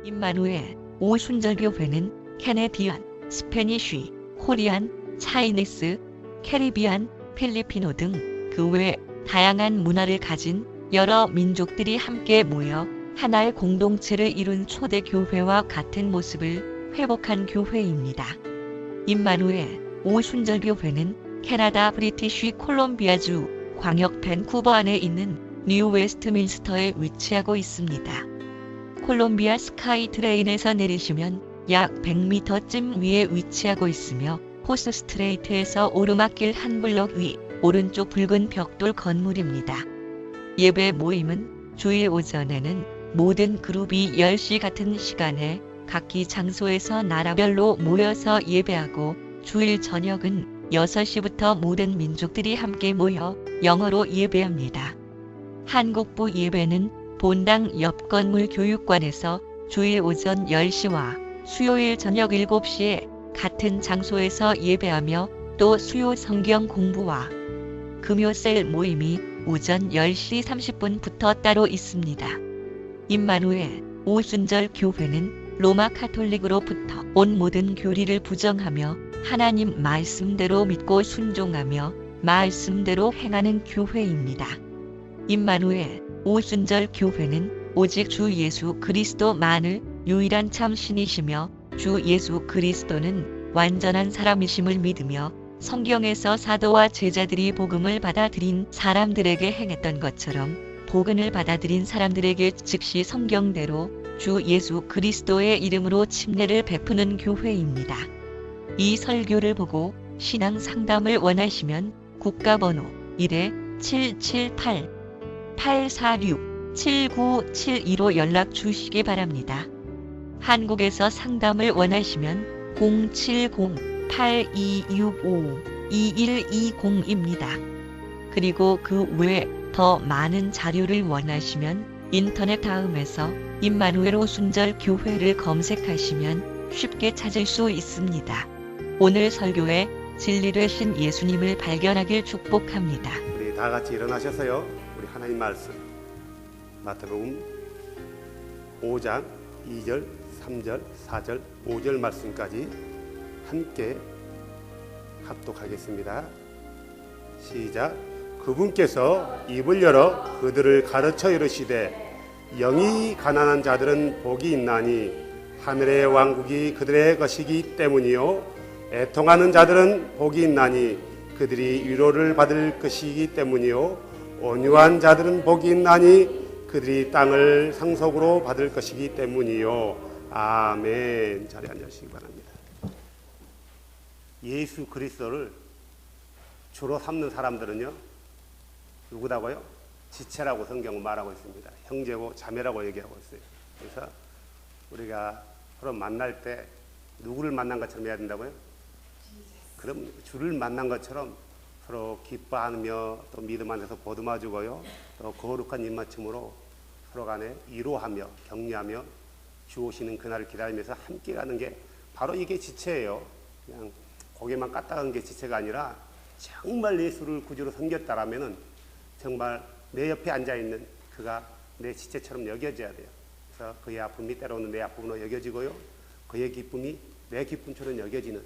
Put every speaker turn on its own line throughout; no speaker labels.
임마누엘 오순절교회는 캐네디안, 스페니쉬, 코리안, 차이니스, 캐리비안, 필리피노 등 그 외 다양한 문화를 가진 여러 민족들이 함께 모여 하나의 공동체를 이룬 초대 교회와 같은 모습을 회복한 교회입니다. 임마누엘 오순절교회는 캐나다 브리티쉬 콜롬비아주 광역 밴쿠버 안에 있는 뉴 웨스트민스터에 위치하고 있습니다. 콜롬비아 스카이 트레인에서 내리시면 약 100m쯤 위에 위치하고 있으며 호스 스트레이트에서 오르막길 한 블록 위 오른쪽 붉은 벽돌 건물입니다. 예배 모임은 주일 오전에는 모든 그룹이 10시 같은 시간에 각기 장소에서 나라별로 모여서 예배하고 주일 저녁은 6시부터 모든 민족들이 함께 모여 영어로 예배합니다. 한국부 예배는 본당 옆 건물 교육관에서 주일 오전 10시와 수요일 저녁 7시에 같은 장소에서 예배하며 또 수요 성경 공부와 금요셀 모임이 오전 10시 30분부터 따로 있습니다. 임마누엘 오순절 교회는 로마 카톨릭으로부터 온 모든 교리를 부정하며 하나님 말씀대로 믿고 순종하며 말씀대로 행하는 교회입니다. 임마누엘 오순절 교회는 오직 주 예수 그리스도만을 유일한 참 신이시며 주 예수 그리스도는 완전한 사람이심을 믿으며 성경에서 사도와 제자들이 복음을 받아들인 사람들에게 행했던 것처럼 복음을 받아들인 사람들에게 즉시 성경대로 주 예수 그리스도의 이름으로 침례를 베푸는 교회입니다. 이 설교를 보고 신앙 상담을 원하시면 국가번호 1-778-846-7972로 연락 주시기 바랍니다. 한국에서 상담을 원하시면 070-8265-2120입니다. 그리고 그 외 더 많은 자료를 원하시면 인터넷 다음에서 임마누엘 오순절 교회를 검색하시면 쉽게 찾을 수 있습니다. 오늘 설교에 진리 되신 예수님을 발견하길 축복합니다.
우리 다 같이 일어나셔서요. 우리 하나님 말씀 마태복음 5장 2절, 3절, 4절, 5절 말씀까지 함께 합독하겠습니다. 시작. 그분께서 입을 열어 그들을 가르쳐 이르시되 영이 가난한 자들은 복이 있나니 하늘의 왕국이 그들의 것이기 때문이요 애통하는 자들은 복이 있나니 그들이 위로를 받을 것이기 때문이요 온유한 자들은 복이 있나니 그들이 땅을 상속으로 받을 것이기 때문이요. 아멘. 자리에 앉으시기 바랍니다. 예수 그리스도를 주로 삼는 사람들은요 누구다고요? 지체라고 성경은 말하고 있습니다. 형제고 자매라고 얘기하고 있어요. 그래서 우리가 서로 만날 때 누구를 만난 것처럼 해야 된다고요? 그럼 주를 만난 것처럼 서로 기뻐하며 또 믿음 안에서 보듬어주고요. 또 거룩한 입맞춤으로 서로 간에 위로하며 격려하며 주 오시는 그날을 기다리면서 함께 가는 게 바로 이게 지체예요. 그냥 고개만 까딱한 게 지체가 아니라 정말 예수를 구주로 섬겼다라면은 정말 내 옆에 앉아있는 그가 내 지체처럼 여겨져야 돼요. 그래서 그의 아픔이 때로는 내 아픔으로 여겨지고요. 그의 기쁨이 내 기쁨처럼 여겨지는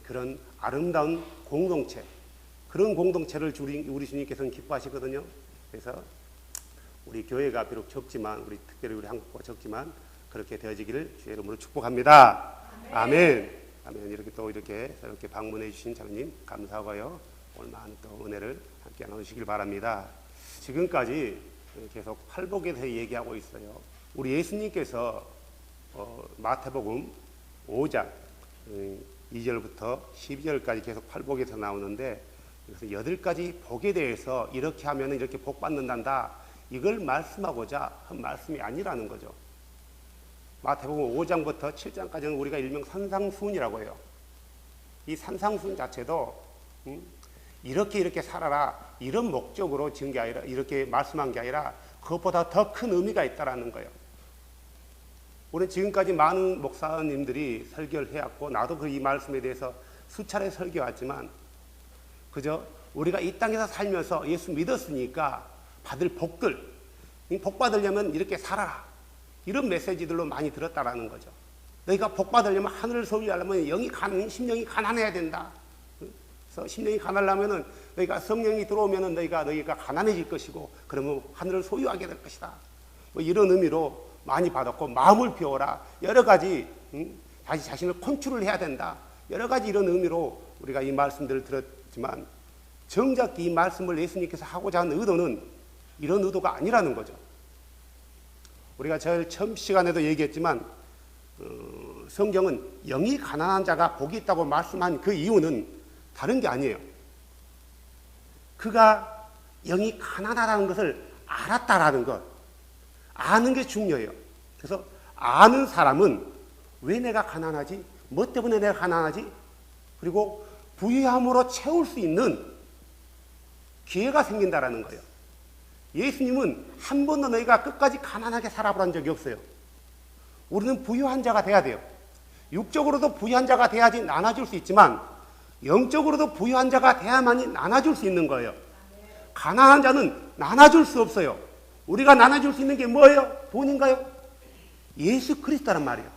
그런 아름다운 공동체, 그런 공동체를 우리 주님께서는 기뻐하시거든요. 그래서 우리 교회가 비록 적지만, 우리 특별히 우리 한국과 적지만 그렇게 되어지기를 주의 이름으로 축복합니다. 아멘. 아멘. 이렇게 또 이렇게 새롭게 방문해 주신 장로님 감사하고요. 오늘 많은 또 은혜를 함께 나누시길 바랍니다. 지금까지 계속 팔복에 대해 얘기하고 있어요. 우리 예수님께서 마태복음 5장 2절부터 12절까지 계속 팔복에서 나오는데 그래서 8가지 복에 대해서 이렇게 하면 이렇게 복 받는단다. 이걸 말씀하고자 한 말씀이 아니라는 거죠. 마태복음 5장부터 7장까지는 우리가 일명 산상수훈이라고 해요. 이 산상수훈 자체도 이렇게 살아라 이런 목적으로 지은 게 아니라 이렇게 말씀한 게 아니라 그것보다 더 큰 의미가 있다라는 거예요. 우리 지금까지 많은 목사님들이 설교를 해왔고 나도 그 이 말씀에 대해서 수차례 설교했지만 그저 우리가 이 땅에서 살면서 예수 믿었으니까 받을 복들, 복 받으려면 이렇게 살아라. 이런 메시지들로 많이 들었다라는 거죠. 너희가 복 받으려면, 하늘을 소유하려면 심령이 가난해야 된다. 그래서 심령이 가난하려면은 너희가 성령이 들어오면은 너희가 가난해질 것이고, 그러면 하늘을 소유하게 될 것이다. 뭐 이런 의미로 많이 받았고, 마음을 비워라. 여러 가지 다시 자신을 컨트롤 해야 된다. 여러 가지 이런 의미로 우리가 이 말씀들을 들었지만, 정작 이 말씀을 예수님께서 하고자 하는 의도는 이런 의도가 아니라는 거죠. 우리가 제일 처음 시간에도 얘기했지만, 성경은 영이 가난한 자가 복이 있다고 말씀한 그 이유는 다른 게 아니에요. 그가 영이 가난하다는 것을 알았다라는 것, 아는 게 중요해요. 그래서 아는 사람은 왜 내가 가난하지? 뭐 때문에 내가 가난하지? 그리고 부유함으로 채울 수 있는 기회가 생긴다라는 거예요. 예수님은 한 번도 너희가 끝까지 가난하게 살아보란 적이 없어요. 우리는 부유한 자가 돼야 돼요. 육적으로도 부유한 자가 돼야지 나눠줄 수 있지만, 영적으로도 부유한 자가 돼야만이 나눠줄 수 있는 거예요. 가난한 자는 나눠줄 수 없어요. 우리가 나눠줄 수 있는 게 뭐예요? 돈인가요? 예수 그리스도란 말이에요.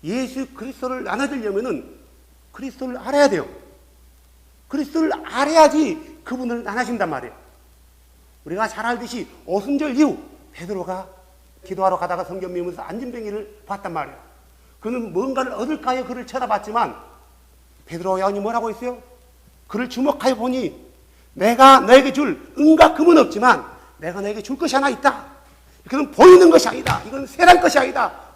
예수 그리스도를 나눠주려면은 그리스도를 알아야 돼요. 그리스도를 알아야지 그분을 나눠준단 말이에요. 우리가 잘 알듯이 오순절 이후 베드로가 기도하러 가다가 성경 미면서 안진뱅이를 봤단 말이에요. 그는 뭔가를 얻을까요? 그를 쳐다봤지만 베드로 여인이 뭐라고 했어요? 그를 주목하여 보니 내가 너에게 줄 은과 금은 없지만 내가 너에게 줄 것이 하나 있다. 이것은 보이는 것이 아니다. 이건 세상 것이 아니다.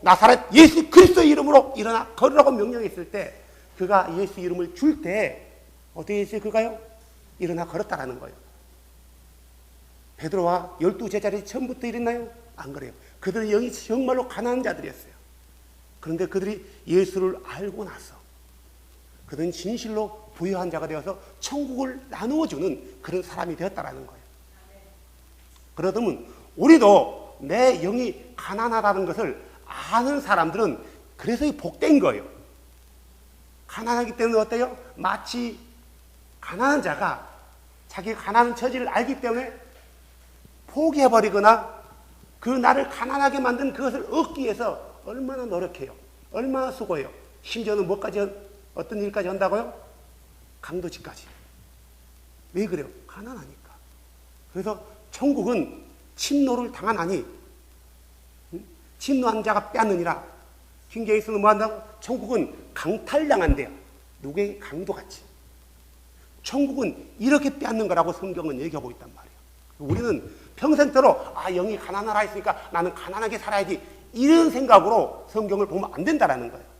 나사렛 예수 그리스도의 이름으로 일어나 걸으라고 명령했을 때, 그가 예수 이름을 줄 때 어떻게 했어요? 그가요? 일어나 걸었다라는 거예요. 베드로와 12제자들이 처음부터 이랬나요? 안 그래요. 그들은 영이 정말로 가난한 자들이었어요. 그런데 그들이 예수를 알고 나서 그들은 진실로 부유한 자가 되어서 천국을 나누어주는 그런 사람이 되었다라는 거예요. 그러면 우리도 내 영이 가난하다는 것을 아는 사람들은 그래서 복된 거예요. 가난하기 때문에 어때요? 마치 가난한 자가 자기가 가난한 처지를 알기 때문에 포기해버리거나 그 나를 가난하게 만든 그것을 얻기 위해서 얼마나 노력해요. 얼마나 수고해요. 심지어는 어떤 일까지 한다고요? 강도질까지. 왜 그래요? 가난하니까. 그래서 천국은 침노를 당하나니, 침노한 자가 빼앗느니라. 킹제이스는 뭐 한다고? 천국은 강탈당한대요. 누구에게? 강도같이. 천국은 이렇게 빼앗는 거라고 성경은 얘기하고 있단 말이에요. 우리는 평생토록 영이 가난하라 했으니까 나는 가난하게 살아야지, 이런 생각으로 성경을 보면 안 된다라는 거예요.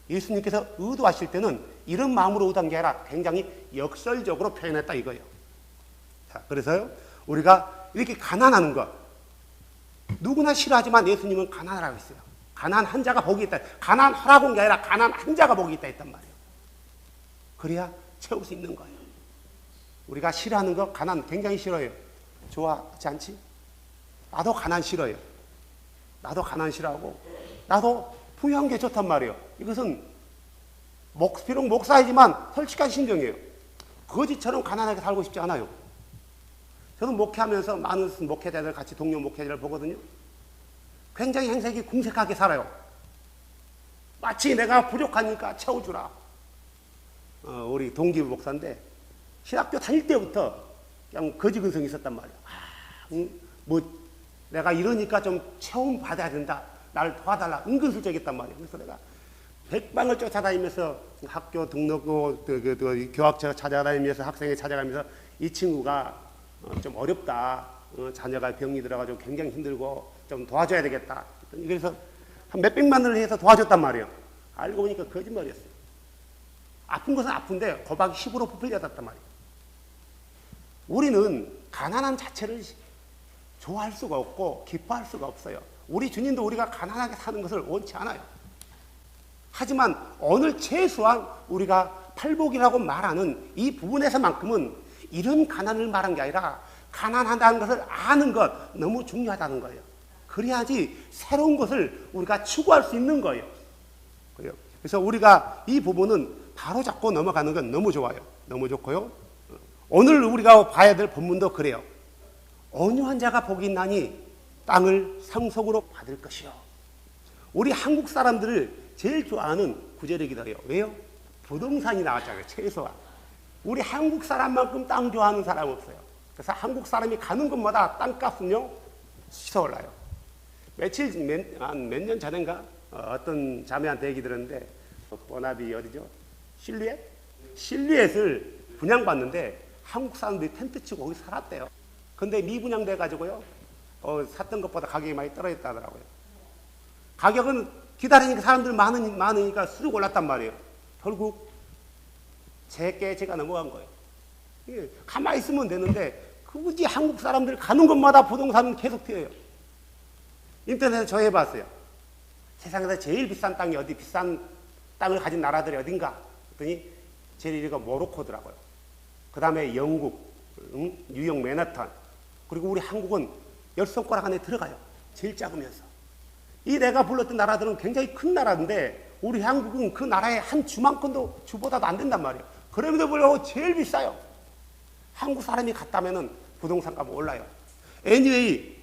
예수님께서 의도하실 때는 이런 마음으로 의도한 게 아니라 굉장히 역설적으로 표현했다 이거예요. 자, 그래서요, 우리가 이렇게 가난하는 것, 누구나 싫어하지만 예수님은 가난하라고 했어요. 가난한 자가 복이 있다. 가난하라고 한 게 아니라 가난한 자가 복이 있다 했단 말이에요. 그래야 채울 수 있는 거예요. 우리가 싫어하는 거, 가난 굉장히 싫어해요. 좋아하지 않지? 나도 가난 싫어요. 나도 가난 싫어하고, 나도 부유한 게 좋단 말이에요. 이것은 비록 목사이지만 솔직한 심정이에요. 거지처럼 가난하게 살고 싶지 않아요. 저는 목회하면서 많은 목회자들, 같이 동료 목회자를 보거든요. 굉장히 행색이 궁색하게 살아요. 마치 내가 부족하니까 채워주라. 우리 동기 목사인데 신학교 다닐 때부터 그냥 거지근성이 있었단 말이에요. 내가 이러니까 좀 체험 받아야 된다. 나를 도와달라. 은근슬쩍했단 말이에요. 그래서 내가 백방을 쫓아다니면서 학교 등록고 교학처 찾아다니면서 학생회 찾아가면서 이 친구가 좀 어렵다. 자녀가 병이 들어가지고 굉장히 힘들고 좀 도와줘야 되겠다. 그래서 한 몇백만 원을 해서 도와줬단 말이에요. 알고 보니까 거짓말이었어요. 아픈 것은 아픈데 고박이 10으로 부풀려졌단 말이에요. 우리는 가난함 자체를 좋아할 수가 없고 기뻐할 수가 없어요. 우리 주님도 우리가 가난하게 사는 것을 원치 않아요. 하지만 오늘 최소한 우리가 팔복이라고 말하는 이 부분에서만큼은 이런 가난을 말한 게 아니라 가난하다는 것을 아는 것 너무 중요하다는 거예요. 그래야지 새로운 것을 우리가 추구할 수 있는 거예요. 그래서 우리가 이 부분은 바로 잡고 넘어가는 건 너무 좋아요. 너무 좋고요. 오늘 우리가 봐야 될 본문도 그래요. 온유한 자가 복이 있나니 땅을 상속으로 받을 것이요. 우리 한국 사람들을 제일 좋아하는 구절이기도 해요. 왜요? 부동산이 나왔잖아요. 최소한. 우리 한국 사람만큼 땅 좋아하는 사람 없어요. 그래서 한국 사람이 가는 곳마다 땅값은요 치솟아올라요. 몇 년 전인가 어떤 자매한테 얘기 들었는데 번합이 어디죠? 실루엣? 실루엣을 분양받는데 한국 사람들이 텐트 치고 거기 살았대요. 근데 미분양돼 가지고요 샀던 것보다 가격이 많이 떨어졌다더라고요. 가격은 기다리니까 사람들 많으니까 수익 올랐단 말이에요. 결국 제가 넘어간 거예요. 가만히 있으면 되는데 굳이 한국 사람들 가는 곳마다 부동산은 계속 튀어요. 인터넷에 저 해봤어요. 세상에서 제일 비싼 땅이 어디, 비싼 땅을 가진 나라들이 어딘가 했더니 제일 1위가 모로코더라고요. 그 다음에 영국, 뉴욕 맨하탄, 그리고 우리 한국은 10손가락 안에 들어가요. 제일 작으면서. 이 내가 불렀던 나라들은 굉장히 큰 나라인데 우리 한국은 그 나라의 한 주만큼도 주보다도 안 된단 말이에요. 그럼에도 불구하고 제일 비싸요. 한국 사람이 갔다면은 부동산 값이 올라요. anyway,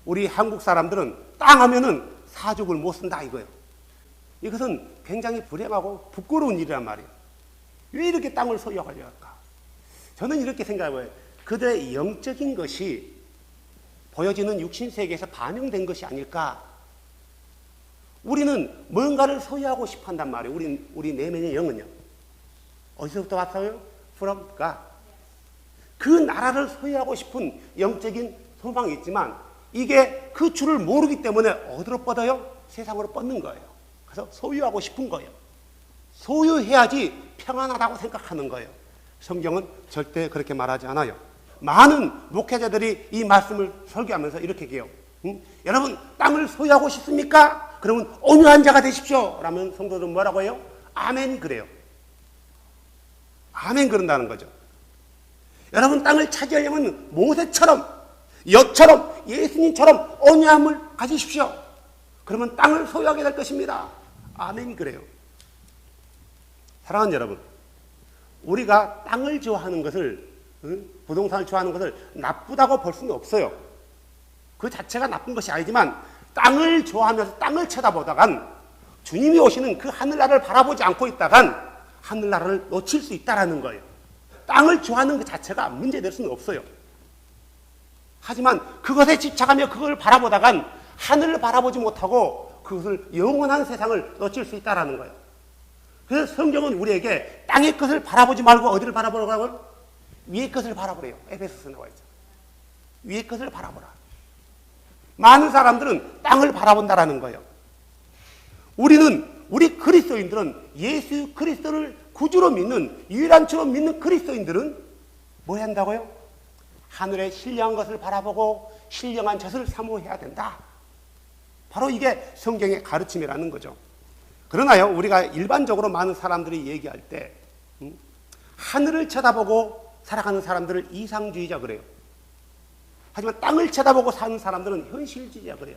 우리 한국 사람들은 땅 하면은 사족을 못 쓴다 이거예요. 이것은 굉장히 불행하고 부끄러운 일이란 말이에요. 왜 이렇게 땅을 소유하려고 할까? 저는 이렇게 생각해요. 그들의 영적인 것이 보여지는 육신세계에서 반영된 것이 아닐까? 우리는 뭔가를 소유하고 싶어 한단 말이에요. 우리 내면의 영은요. 어디서부터 왔어요? From God. 그 나라를 소유하고 싶은 영적인 소망이 있지만 이게 그 줄을 모르기 때문에 어디로 뻗어요? 세상으로 뻗는 거예요. 그래서 소유하고 싶은 거예요. 소유해야지 평안하다고 생각하는 거예요. 성경은 절대 그렇게 말하지 않아요. 많은 목회자들이 이 말씀을 설교하면서 이렇게 얘기해요. 여러분 땅을 소유하고 싶습니까? 그러면 온유한 자가 되십시오. 라면 성도들은 뭐라고 해요? 아멘 그래요. 아멘 그런다는 거죠. 여러분 땅을 차지하려면 모세처럼 엿처럼 예수님처럼 온유함을 가지십시오. 그러면 땅을 소유하게 될 것입니다. 아멘 그래요. 사랑하는 여러분, 우리가 땅을 좋아하는 것을 부동산을 좋아하는 것을 나쁘다고 볼 수는 없어요. 그 자체가 나쁜 것이 아니지만 땅을 좋아하면서 땅을 쳐다보다간 주님이 오시는 그 하늘나라를 바라보지 않고 있다간 하늘나라를 놓칠 수 있다는 거예요. 땅을 좋아하는 그 자체가 문제될 수는 없어요. 하지만 그것에 집착하며 그걸 바라보다간 하늘을 바라보지 못하고 그것을 영원한 세상을 놓칠 수 있다는 거예요. 그래서 성경은 우리에게 땅의 것을 바라보지 말고 어디를 바라보라고? 위의 것을 바라보래요. 에베소서에 나와 있죠. 위의 것을 바라보라. 많은 사람들은 땅을 바라본다라는 거예요. 우리 그리스도인들은 예수 그리스도를 구주로 믿는 유일한 주로 믿는 그리스도인들은 뭐 해야 한다고요? 하늘의 신령한 것을 바라보고 신령한 젖을 사모해야 된다. 바로 이게 성경의 가르침이라는 거죠. 그러나요, 우리가 일반적으로 많은 사람들이 얘기할 때 하늘을 쳐다보고 살아가는 사람들을 이상주의자 그래요. 하지만 땅을 쳐다보고 사는 사람들은 현실주의자 그래요.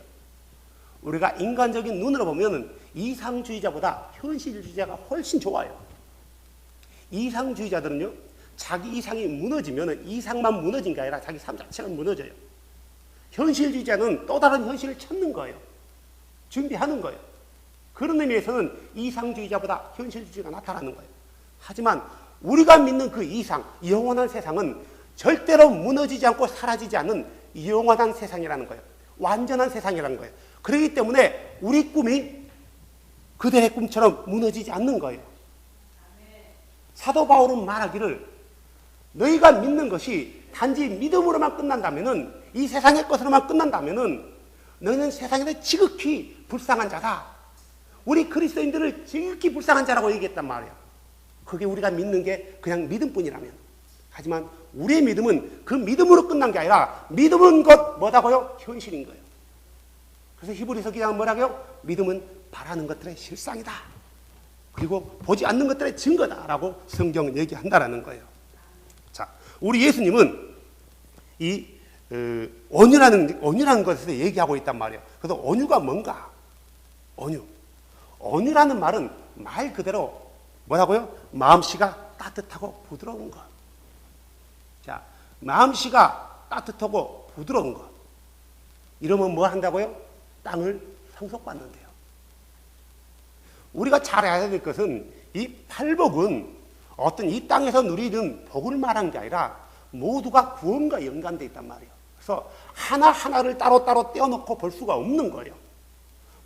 우리가 인간적인 눈으로 보면 이상주의자보다 현실주의자가 훨씬 좋아요. 이상주의자들은요, 자기 이상이 무너지면 이상만 무너진 게 아니라 자기 삶 자체가 무너져요. 현실주의자는 또 다른 현실을 찾는 거예요. 준비하는 거예요. 그런 의미에서는 이상주의자보다 현실주의가 나타나는 거예요. 하지만 우리가 믿는 그 이상, 영원한 세상은 절대로 무너지지 않고 사라지지 않는 영원한 세상이라는 거예요. 완전한 세상이라는 거예요. 그렇기 때문에 우리 꿈이 그들의 꿈처럼 무너지지 않는 거예요. 사도 바울은 말하기를 너희가 믿는 것이 단지 믿음으로만 끝난다면은, 이 세상의 것으로만 끝난다면은 너희는 세상에서 지극히 불쌍한 자다. 우리 그리스도인들을 지극히 불쌍한 자라고 얘기했단 말이야. 그게 우리가 믿는 게 그냥 믿음뿐이라면. 하지만 우리의 믿음은 그 믿음으로 끝난 게 아니라 믿음은 곧 뭐다고요? 현실인 거예요. 그래서 히브리서 기자는 뭐라고요? 믿음은 바라는 것들의 실상이다. 그리고 보지 않는 것들의 증거다라고 성경은 얘기한다라는 거예요. 자, 우리 예수님은 이 온유라는 것에서 얘기하고 있단 말이에요. 그래서 온유가 뭔가? 온유라는 말은 말 그대로 뭐라고요? 마음씨가 따뜻하고 부드러운 것. 자, 마음씨가 따뜻하고 부드러운 것. 이러면 뭐 한다고요? 땅을 상속받는데요. 우리가 잘 알아야 될 것은 이 팔복은 어떤 이 땅에서 누리는 복을 말하는 게 아니라 모두가 구원과 연관되어 있단 말이에요. 그래서 하나하나를 따로따로 떼어놓고 볼 수가 없는 거예요.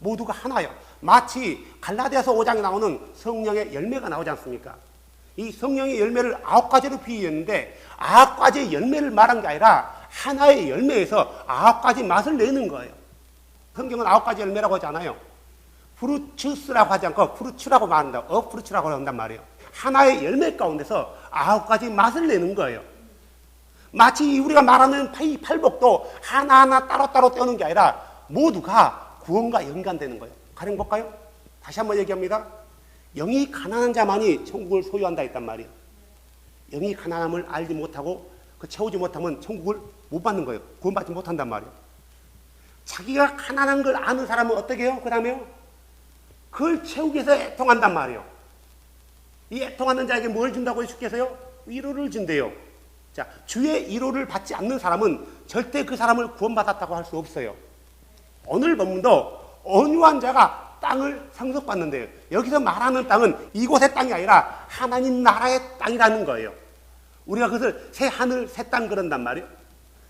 모두가 하나예요. 마치 갈라디아서 5장에 나오는 성령의 열매가 나오지 않습니까? 이 성령의 열매를 9가지로 비유했는데 9가지의 열매를 말한 게 아니라 하나의 열매에서 9가지 맛을 내는 거예요. 성경은 9가지 열매라고 하지 않아요. 프루츠스라고 하지 않고 프루츠라고 말한다. 프루츠라고 한단 말이에요. 하나의 열매 가운데서 9가지 맛을 내는 거예요. 마치 우리가 말하는 이 팔복도 하나하나 따로따로 떼어놓은 게 아니라 모두가 구원과 연관되는 거예요. 가령 볼까요? 다시 한번 얘기합니다. 영이 가난한 자만이 천국을 소유한다 했단 말이에요. 영이 가난함을 알지 못하고 채우지 못하면 천국을 못 받는 거예요. 구원받지 못한단 말이에요. 자기가 가난한 걸 아는 사람은 어떻게 해요? 그 다음에요? 그걸 채우기 위해서 애통한단 말이에요. 이 애통하는 자에게 뭘 준다고 주께서요? 위로를 준대요. 자, 주의 위로를 받지 않는 사람은 절대 그 사람을 구원받았다고 할 수 없어요. 오늘 본문도 온유한 자가 땅을 상속받는데요. 여기서 말하는 땅은 이곳의 땅이 아니라 하나님 나라의 땅이라는 거예요. 우리가 그것을 새 하늘, 새 땅 그런단 말이에요.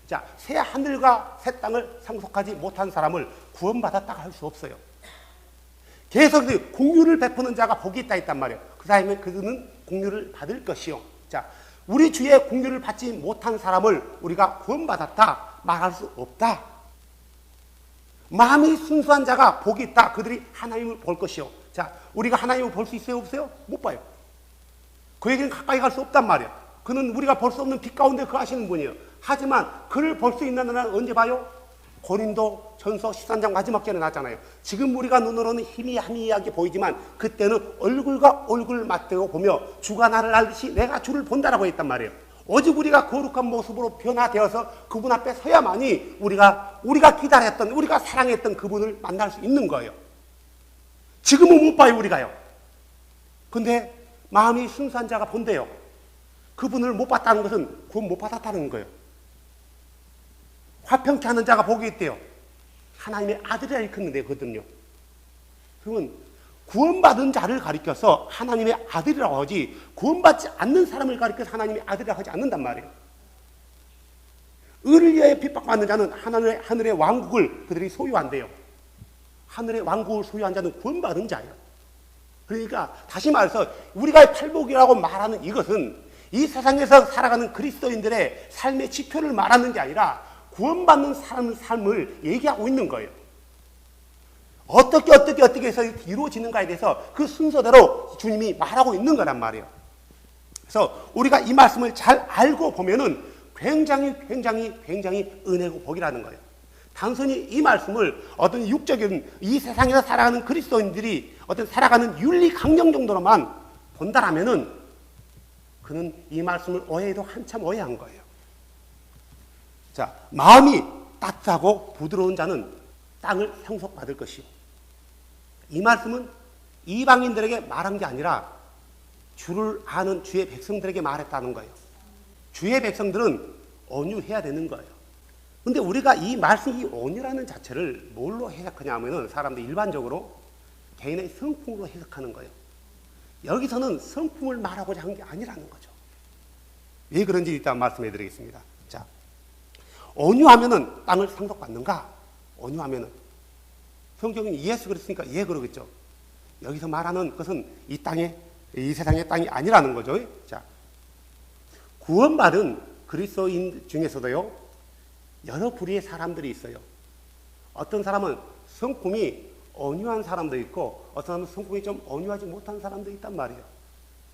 자, 새 하늘과 새 땅을 상속하지 못한 사람을 구원받았다고 할 수 없어요. 계속 공유를 베푸는 자가 복이 있다 했단 말이에요. 그 사람은 그는 공유를 받을 것이요. 자, 우리 주의 공유를 받지 못한 사람을 우리가 구원받았다 말할 수 없다. 마음이 순수한 자가 복이 있다. 그들이 하나님을 볼 것이요. 자, 우리가 하나님을 볼 수 있어요? 없어요? 못 봐요. 그에게는 가까이 갈 수 없단 말이에요. 그는 우리가 볼 수 없는 빛 가운데 거하시는 분이에요. 하지만 그를 볼 수 있는 날은 언제 봐요? 고린도 전서 13장 마지막 절에 나왔잖아요. 지금 우리가 눈으로는 희미하게 보이지만 그때는 얼굴과 얼굴 맞대고 보며 주가 나를 알듯이 내가 주를 본다라고 했단 말이에요. 오직 우리가 거룩한 모습으로 변화되어서 그분 앞에 서야만이 우리가 기다렸던, 우리가 사랑했던 그분을 만날 수 있는 거예요. 지금은 못 봐요, 우리가요. 근데 마음이 순수한 자가 본대요. 그분을 못 봤다는 것은 구원 못 받았다는 거예요. 화평케 하는 자가 복이 있대요. 하나님의 아들이라 일컫는데 거든요. 그러면 구원받은 자를 가리켜서 하나님의 아들이라고 하지 구원받지 않는 사람을 가리켜서 하나님의 아들이라고 하지 않는단 말이에요. 의를 위하여 핍박받는 자는 하늘의 왕국을 그들이 소유한대요. 하늘의 왕국을 소유한 자는 구원받은 자예요. 그러니까 다시 말해서 우리가 팔복이라고 말하는 이것은 이 세상에서 살아가는 그리스도인들의 삶의 지표를 말하는 게 아니라 구원받는 사람의 삶을 얘기하고 있는 거예요. 어떻게 해서 이루어지는가에 대해서 그 순서대로 주님이 말하고 있는 거란 말이에요. 그래서 우리가 이 말씀을 잘 알고 보면은 굉장히 은혜고 복이라는 거예요. 단순히 이 말씀을 어떤 육적인 이 세상에서 살아가는 그리스도인들이 어떤 살아가는 윤리 강령 정도로만 본다라면은 그는 이 말씀을 오해해도 한참 오해한 거예요. 자, 마음이 따뜻하고 부드러운 자는 땅을 상속받을 것이요. 이 말씀은 이방인들에게 말한 게 아니라 주를 아는 주의 백성들에게 말했다는 거예요. 주의 백성들은 온유해야 되는 거예요. 근데 우리가 이 말씀, 이 온유라는 자체를 뭘로 해석하냐 하면은 사람들이 일반적으로 개인의 성품으로 해석하는 거예요. 여기서는 성품을 말하고자 한 게 아니라는 거죠. 왜 그런지 일단 말씀해 드리겠습니다. 자, 온유하면은 땅을 상속받는가? 온유하면은. 성경은 예수 그랬으니까 예 그러겠죠. 여기서 말하는 것은 이 세상의 땅이 아니라는 거죠. 자, 구원받은 그리스도인 중에서도요, 여러 부류의 사람들이 있어요. 어떤 사람은 성품이 온유한 사람도 있고, 어떤 사람은 성품이 좀 온유하지 못한 사람도 있단 말이에요.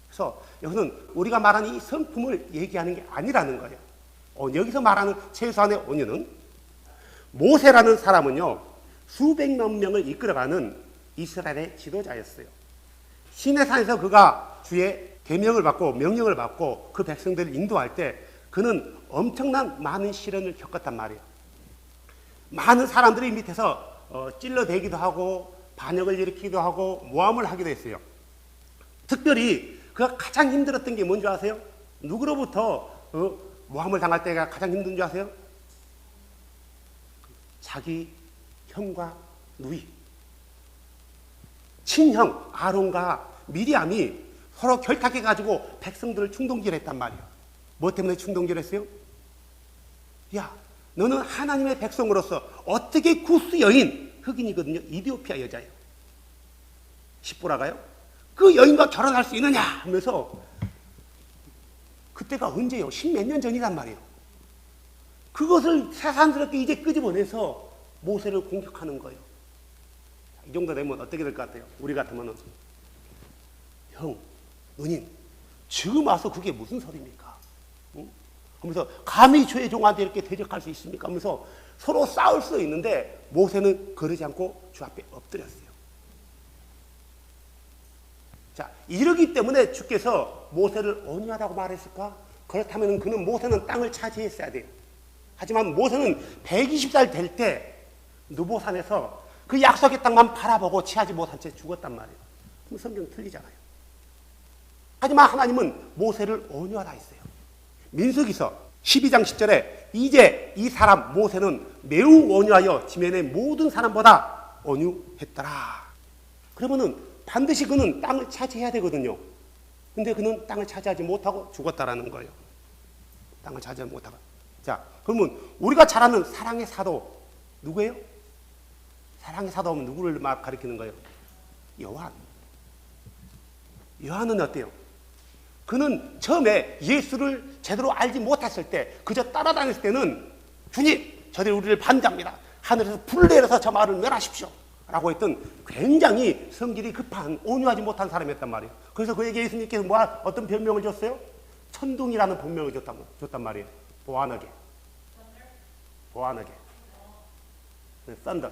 그래서 여기서는 우리가 말하는 이 성품을 얘기하는 게 아니라는 거예요. 여기서 말하는 최소한의 온유는 모세라는 사람은요, 수백만 명을 이끌어가는 이스라엘의 지도자였어요. 시내산에서 그가 주의 계명을 받고 명령을 받고 그 백성들을 인도할 때 그는 엄청난 많은 시련을 겪었단 말이에요. 많은 사람들이 밑에서 찔러대기도 하고 반역을 일으키기도 하고 모함을 하기도 했어요. 특별히 그가 가장 힘들었던 게 뭔지 아세요? 누구로부터 모함을 당할 때가 가장 힘든 줄 아세요? 자기 형과 누이, 친형 아론과 미리암이 서로 결탁해가지고 백성들을 충동질했단 말이에요. 뭐 때문에 충동질했어요? 야, 너는 하나님의 백성으로서 어떻게 구스 여인, 흑인이거든요. 이디오피아 여자예요. 십보라가요. 그 여인과 결혼할 수 있느냐 하면서, 그때가 언제요? 십몇 년 전이란 말이에요. 그것을 새삼스럽게 이제 끄집어내서 모세를 공격하는 거예요. 이 정도 되면 어떻게 될 것 같아요? 우리 같으면은, 형, 누님, 지금 와서 그게 무슨 소리입니까? 응? 하면서 감히 주의 종한테 이렇게 대적할 수 있습니까? 하면서 서로 싸울 수 있는데 모세는 그러지 않고 주 앞에 엎드렸어요. 자, 이러기 때문에 주께서 모세를 온유하다고 말했을까? 그렇다면 그는 모세는 땅을 차지했어야 돼요. 하지만 모세는 120살 될 때 느보산에서 그 약속의 땅만 바라보고 취하지 못한 채 죽었단 말이에요. 그럼 성경 틀리잖아요. 하지만 하나님은 모세를 온유하라 했어요. 민수기서 12장 10절에 이제 이 사람 모세는 매우 온유하여 지면의 모든 사람보다 온유했더라. 그러면은 반드시 그는 땅을 차지해야 되거든요. 근데 그는 땅을 차지하지 못하고 죽었다라는 거예요. 땅을 차지하지 못하고. 자, 그러면 우리가 잘 아는 사랑의 사도 누구예요? 사랑의 사도 하면 누구를 막 가리키는 거예요? 요한. 요한은 어때요? 그는 처음에 예수를 제대로 알지 못했을 때, 그저 따라다녔을 때는 주님, 저들이 우리를 반대합니다. 하늘에서 불 내려서 저 말을 멸하십시오. 라고 했던 굉장히 성질이 급한, 온유하지 못한 사람이었단 말이에요. 그래서 그에게 예수님께서 어떤 별명을 줬어요? 천둥이라는 본명을 줬단 말이에요. 보아너게. 보아너게. 썬더.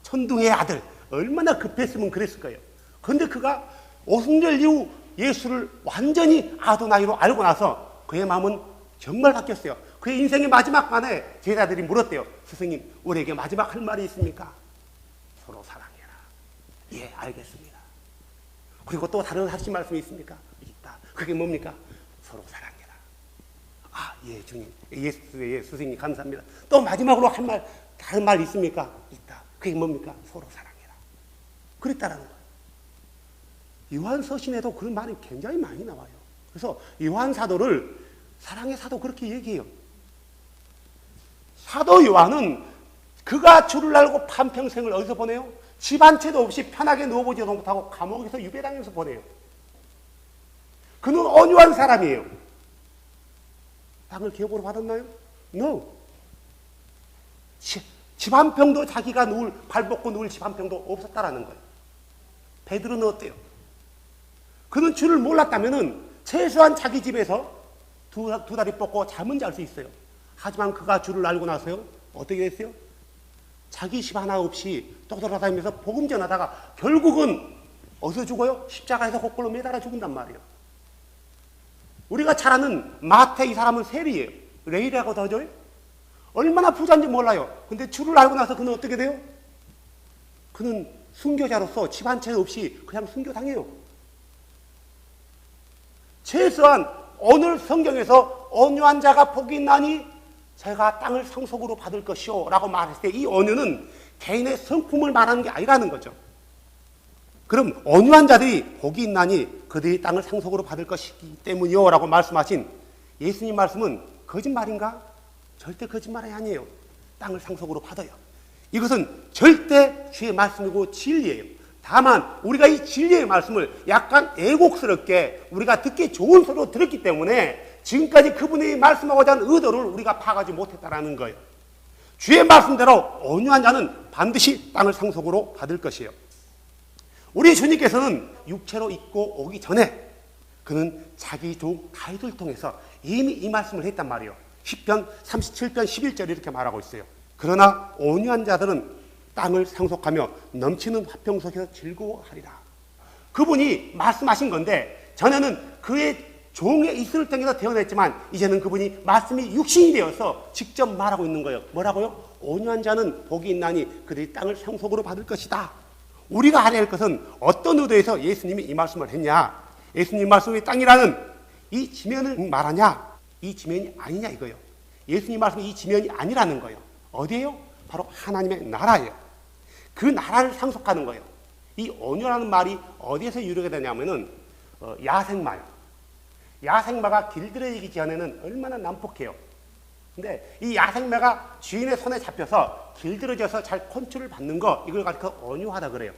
천둥의 아들. 얼마나 급했으면 그랬을 거예요. 그런데 그가 오순절 이후 예수를 완전히 아도나이로 알고 나서 그의 마음은 정말 바뀌었어요. 그의 인생의 마지막 반에 제자들이 물었대요. 스승님, 우리에게 마지막 할 말이 있습니까? 서로 사랑해라. 예, 알겠습니다. 그리고 또 다른 하신 말씀이 있습니까? 있다. 그게 뭡니까? 서로 사랑해라. 아, 예, 주님. 예, 스승님 감사합니다. 또 마지막으로 다른 말 있습니까? 있다. 그게 뭡니까? 서로 사랑해라. 그랬다라는 거예요. 요한 서신에도 그런 말이 굉장히 많이 나와요. 그래서 요한 사도를 사랑의 사도 그렇게 얘기해요. 사도 요한은 그가 주를 알고 한평생을 어디서 보내요? 집 한 채도 없이 편하게 누워보지도 못하고 감옥에서 유배당해서 보내요. 그는 온유한 사람이에요. 땅을 기업으로 받았나요? No. 집 한 평도 자기가 발 뻗고 누울 집 한 평도 없었다라는 거예요. 베드로는 어때요? 그는 주를 몰랐다면은 최소한 자기 집에서 두 다리 뻗고 잠은 잘 수 있어요. 하지만 그가 주를 알고 나서요, 어떻게 됐어요? 자기 집 하나 없이 떠돌아다니면서 복음 전하다가 결국은 어디서 죽어요? 십자가에서 거꾸로 매달아 죽은단 말이에요. 우리가 잘 아는 마태 이 사람은 세리예요. 레이라고 더죠? 얼마나 부자인지 몰라요. 근데 주를 알고 나서 그는 어떻게 돼요? 그는 순교자로서 집 한 채 없이 그냥 순교당해요. 최소한 오늘 성경에서 온유한 자가 복이 있나니 제가 땅을 상속으로 받을 것이요 라고 말했을 때 이 온유는 개인의 성품을 말하는 게 아니라는 거죠. 그럼 온유한 자들이 복이 있나니 그들이 땅을 상속으로 받을 것이기 때문이요 라고 말씀하신 예수님 말씀은 거짓말인가? 절대 거짓말이 아니에요. 땅을 상속으로 받아요. 이것은 절대 주의 말씀이고 진리예요. 다만 우리가 이 진리의 말씀을 약간 애곡스럽게 우리가 듣기 좋은 소리로 들었기 때문에 지금까지 그분이 말씀하고자 하는 의도를 우리가 파악하지 못했다는 거예요. 주의 말씀대로 온유한 자는 반드시 땅을 상속으로 받을 것이에요. 우리 주님께서는 육체로 입고 오기 전에 그는 자기 종 다윗을 통해서 이미 이 말씀을 했단 말이에요. 시편 37편 11절에 이렇게 말하고 있어요. 그러나 온유한 자들은 땅을 상속하며 넘치는 화평 속에서 즐거워하리라. 그분이 말씀하신 건데 전에는 그의 종의 이스를 통해서 태어났지만 이제는 그분이 말씀이 육신이 되어서 직접 말하고 있는 거예요. 뭐라고요? 온유한 자는 복이 있나니 그들이 땅을 상속으로 받을 것이다. 우리가 알아야 할 것은 어떤 의도에서 예수님이 이 말씀을 했냐? 예수님 말씀이 땅이라는 이 지면을 말하냐? 이 지면이 아니냐 이거예요. 예수님 말씀이 이 지면이 아니라는 거예요. 어디예요? 바로 하나님의 나라예요. 그 나라를 상속하는 거예요. 이 온유라는 말이 어디에서 유래가 되냐면은 야생마요. 야생마가 길들여지기 전에는 얼마나 난폭해요. 근데 이 야생마가 주인의 손에 잡혀서 길들여져서 잘 컨트롤을 받는 거, 이걸 가지고 온유하다 그래요.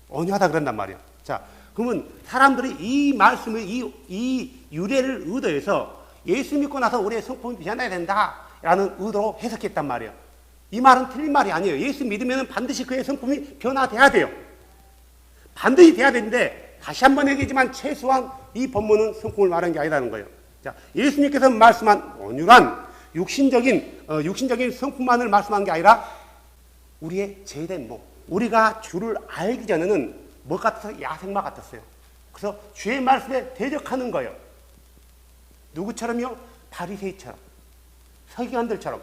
온유하다 그런단 말이에요. 자, 그러면 사람들이 이 말씀을, 이 유래를 의도해서 예수 믿고 나서 우리의 성품이 변해야 된다라는 의도로 해석했단 말이에요. 이 말은 틀린 말이 아니에요. 예수 믿으면 반드시 그의 성품이 변화돼야 돼요. 반드시 돼야 되는데, 다시 한번 얘기하지만 최소한 이 본문은 성품을 말하는 게 아니라는 거예요. 자, 예수님께서 말씀한 온유란 육신적인 성품만을 말씀한 게 아니라 우리의 죄된 몸. 우리가 주를 알기 전에는 뭐 같아서? 야생마 같았어요. 그래서 주의 말씀에 대적하는 거예요. 누구처럼요? 바리새인처럼, 서기관들처럼.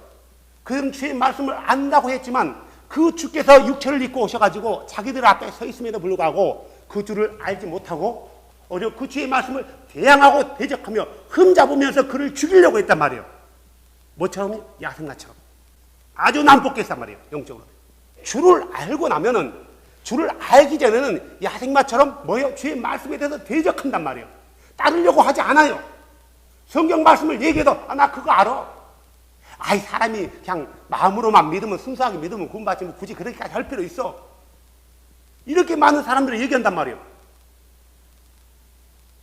그들은 주의 말씀을 안다고 했지만 그 주께서 육체를 입고 오셔가지고 자기들 앞에 서 있음에도 불구하고 그 주를 알지 못하고 오히려 그 주의 말씀을 대항하고 대적하며 흠잡으면서 그를 죽이려고 했단 말이에요. 뭐처럼? 야생마처럼. 아주 난폭했단 말이에요. 영적으로. 주를 알고 나면은, 주를 알기 전에는 야생마처럼 뭐예요? 주의 말씀에 대해서 대적한단 말이에요. 따르려고 하지 않아요. 성경 말씀을 얘기해도 나 그거 알아. 아이, 사람이 그냥 마음으로만 믿으면, 순수하게 믿으면 구원받지 뭐 굳이 그렇게까지 할 필요 있어. 이렇게 많은 사람들이 얘기한단 말이에요.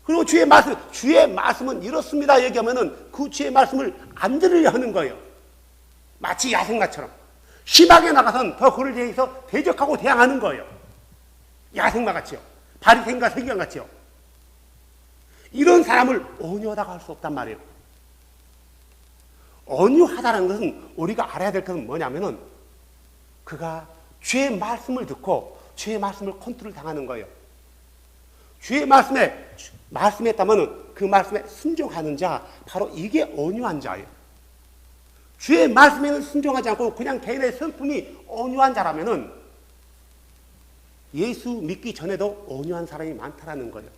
그리고 주의 말씀은 이렇습니다 얘기하면은 그 주의 말씀을 안 들으려 하는 거예요. 마치 야생마처럼. 심하게 나가선 더 그를 대해서 대적하고 대항하는 거예요. 야생마 같이요. 바리새인과 서기관 같이요. 이런 사람을 온유하다고 할 수 없단 말이에요. 온유하다는 것은 우리가 알아야 될 것은 뭐냐면은 그가 주의 말씀을 듣고 주의 말씀을 컨트롤 당하는 거예요. 주의 말씀했다면 그 말씀에 순종하는 자, 바로 이게 온유한 자예요. 주의 말씀에는 순종하지 않고 그냥 개인의 성품이 온유한 자라면은 예수 믿기 전에도 온유한 사람이 많다라는 거예요.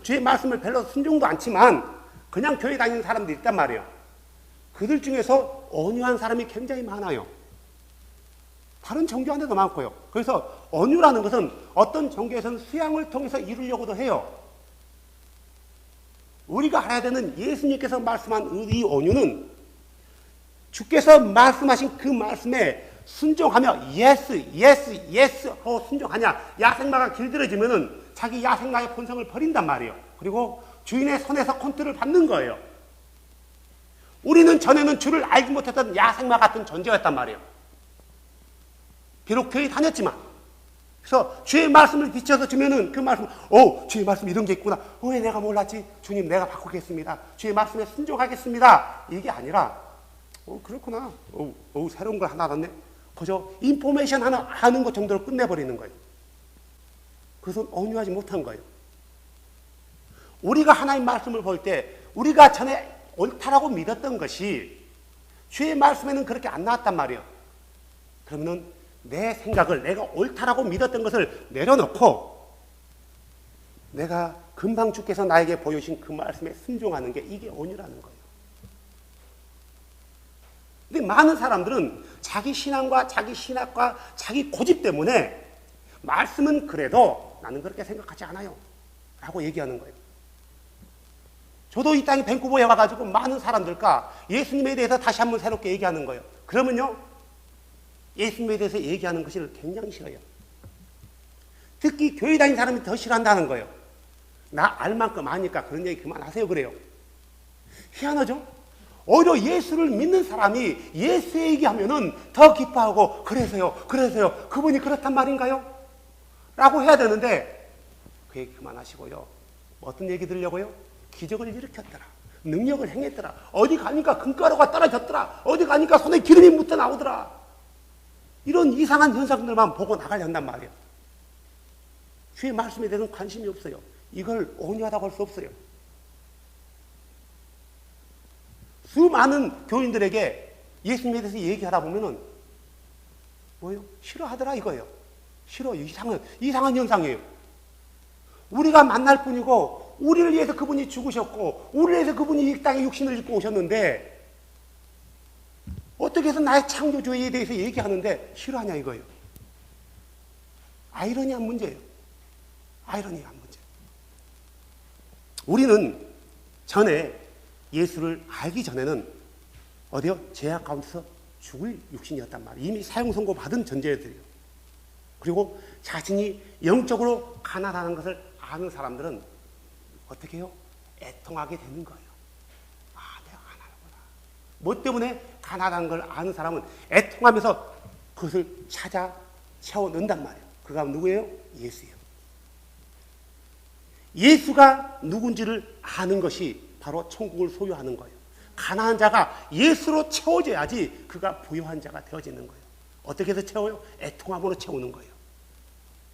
주의 말씀을 별로 순종도 않지만 그냥 교회 다니는 사람들이 있단 말이에요. 그들 중에서 온유한 사람이 굉장히 많아요. 다른 종교 안에도 많고요. 그래서 온유라는 것은 어떤 종교에서는 수양을 통해서 이루려고도 해요. 우리가 알아야 되는 예수님께서 말씀한 이 온유는 주께서 말씀하신 그 말씀에 순종하며 예스 하고 순종하냐. 야생마가 길들여지면은 자기 야생마의 본성을 버린단 말이에요. 그리고 주인의 손에서 컨트롤을 받는 거예요. 우리는 전에는 주를 알지 못했던 야생마 같은 존재였단 말이에요. 비록 교회 다녔지만. 그래서 주의 말씀을 비춰서 주면은 그 말씀, 주의 말씀 이런 게 있구나. 왜 내가 몰랐지? 주님, 내가 바꾸겠습니다. 주의 말씀에 순종하겠습니다. 이게 아니라, 그렇구나. 새로운 걸 하나 알았네. 그저 인포메이션 하나 아는 것 정도로 끝내버리는 거예요. 그것은 온유하지 못한 거예요. 우리가 하나님 말씀을 볼 때 우리가 전에 옳다라고 믿었던 것이 주의 말씀에는 그렇게 안 나왔단 말이에요. 그러면은 내 생각을, 내가 옳다라고 믿었던 것을 내려놓고 내가 금방 주께서 나에게 보여주신 그 말씀에 순종하는 게 이게 온유라는 거예요. 근데 많은 사람들은 자기 신앙과 자기 신학과 자기 고집 때문에 말씀은 그래도 나는 그렇게 생각하지 않아요 라고 얘기하는 거예요. 저도 이 땅에 밴쿠버에 와가지고 많은 사람들과 예수님에 대해서 다시 한번 새롭게 얘기하는 거예요. 그러면요, 예수님에 대해서 얘기하는 것을 굉장히 싫어요. 특히 교회 다니는 사람이 더 싫어한다는 거예요. 나 알 만큼 아니까 그런 얘기 그만하세요 그래요. 희한하죠? 오히려 예수를 믿는 사람이 예수 얘기하면은 더 기뻐하고 그래서요 그분이 그렇단 말인가요? 라고 해야 되는데 그 얘기 그만하시고요. 어떤 얘기 들으려고요? 기적을 일으켰더라. 능력을 행했더라. 어디 가니까 금가루가 떨어졌더라. 어디 가니까 손에 기름이 묻어 나오더라. 이런 이상한 현상들만 보고 나가려 한단 말이에요. 주의 말씀에 대해서는 관심이 없어요. 이걸 온유하다고 할 수 없어요. 수많은 교인들에게 예수님에 대해서 얘기하다 보면은 뭐예요? 싫어하더라 이거예요. 싫어. 이상한 현상이에요. 우리가 만날 뿐이고 우리를 위해서 그분이 죽으셨고 우리를 위해서 그분이 이 땅에 육신을 입고 오셨는데 어떻게 해서 나의 창조주에 대해서 얘기하는데 싫어하냐 이거예요. 아이러니한 문제예요. 아이러니한 문제. 우리는 전에 예수를 알기 전에는 어디요? 죄악 가운데서 죽을 육신이었단 말이에요. 이미 사형 선고 받은 전제들이에요. 그리고 자신이 영적으로 가난하다는 것을 아는 사람들은 어떻게 해요? 애통하게 되는 거예요. 아, 내가 가난하구나. 뭐 때문에 가난한 걸 아는 사람은 애통하면서 그것을 찾아 채워 넣는단 말이에요. 그가 누구예요? 예수예요. 예수가 누군지를 아는 것이 바로 천국을 소유하는 거예요. 가난한 자가 예수로 채워져야지 그가 부유한 자가 되어지는 거예요. 어떻게 해서 채워요? 애통함으로 채우는 거예요.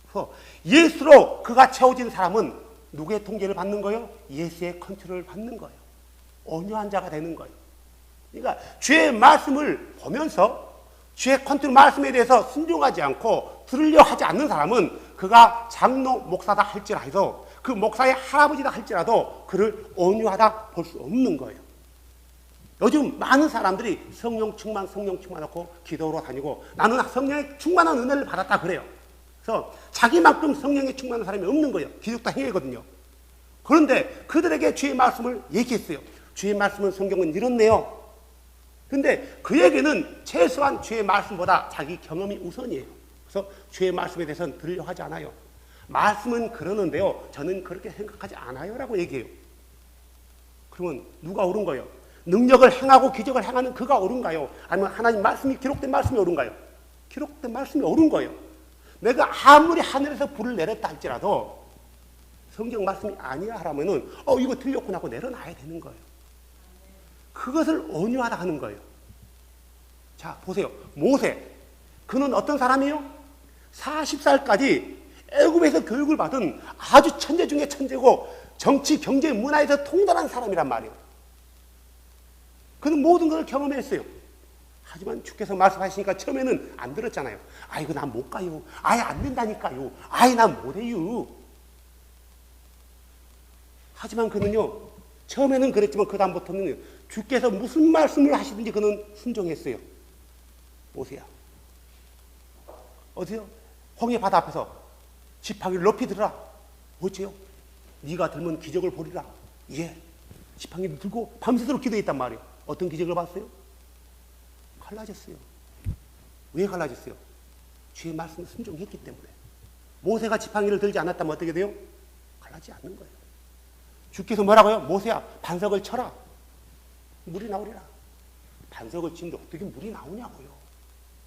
그래서 예수로 그가 채워진 사람은 누구의 통제를 받는 거예요? 예수의 컨트롤을 받는 거예요. 온유한 자가 되는 거예요. 그러니까 주의 말씀을 보면서 주의 컨트롤 말씀에 대해서 순종하지 않고 들으려 하지 않는 사람은 그가 장로 목사다 할지라도 그 목사의 할아버지다 할지라도 그를 온유하다 볼 수 없는 거예요. 요즘 많은 사람들이 성령 충만하고 기도로 다니고 나는 성령의 충만한 은혜를 받았다 그래요. 그래서 자기만큼 성령에 충만한 사람이 없는 거예요. 기독교 행위거든요. 그런데 그들에게 주의 말씀을 얘기했어요. 주의 말씀은 성경은 이렇네요. 그런데 그에게는 최소한 주의 말씀보다 자기 경험이 우선이에요. 그래서 주의 말씀에 대해서는 들으려 하지 않아요. 말씀은 그러는데요. 저는 그렇게 생각하지 않아요. 라고 얘기해요. 그러면 누가 옳은 거예요? 능력을 행하고 기적을 행하는 그가 옳은가요? 아니면 하나님 말씀이 기록된 말씀이 옳은가요? 기록된 말씀이 옳은 거예요. 내가 아무리 하늘에서 불을 내렸다 할지라도 성경 말씀이 아니야 하라면은 이거 틀렸구나 하고 내려놔야 되는 거예요. 그것을 온유하다 하는 거예요. 자, 보세요. 모세. 그는 어떤 사람이에요? 40살까지 애굽에서 교육을 받은 아주 천재 중에 천재고 정치, 경제, 문화에서 통달한 사람이란 말이에요. 그는 모든 것을 경험했어요. 하지만 주께서 말씀하시니까 처음에는 안 들었잖아요. 아이고 난 못 가요. 아예 안 된다니까요. 아예 난 못해요. 하지만 그는요. 처음에는 그랬지만 그 다음부터는 주께서 무슨 말씀을 하시든지 그는 순종했어요. 모세야. 어디요? 홍해 바다 앞에서 지팡이를 높이 들어라. 어째요? 네가 들면 기적을 보리라. 예. 지팡이를 들고 밤새도록 기도했단 말이에요. 어떤 기적을 봤어요? 갈라졌어요. 왜 갈라졌어요? 주의 말씀을 순종했기 때문에. 모세가 지팡이를 들지 않았다면 어떻게 돼요? 갈라지지 않는 거예요. 주께서 뭐라고요? 모세야, 반석을 쳐라. 물이 나오리라. 반석을 치는데 어떻게 물이 나오냐고요.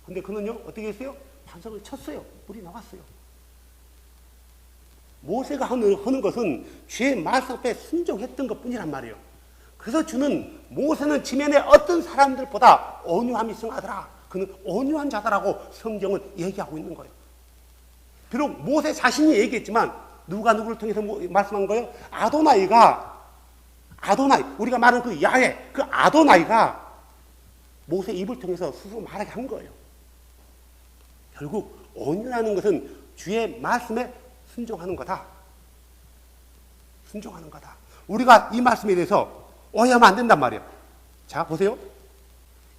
근데 그는요, 어떻게 했어요? 반석을 쳤어요. 물이 나왔어요. 모세가 하는 것은 주의 말씀 앞에 순종했던 것 뿐이란 말이에요. 그래서 주는 모세는 지면에 어떤 사람들보다 온유함이 승하더라. 그는 온유한 자다라고 성경은 얘기하고 있는 거예요. 비록 모세 자신이 얘기했지만 누가 누구를 통해서 말씀한 거예요? 아도나이, 우리가 말하는 그 야훼, 그 아도나이가 모세 입을 통해서 스스로 말하게 한 거예요. 결국 온유라는 것은 주의 말씀에 순종하는 거다. 순종하는 거다. 우리가 이 말씀에 대해서 오해하면 안 된단 말이에요. 자, 보세요.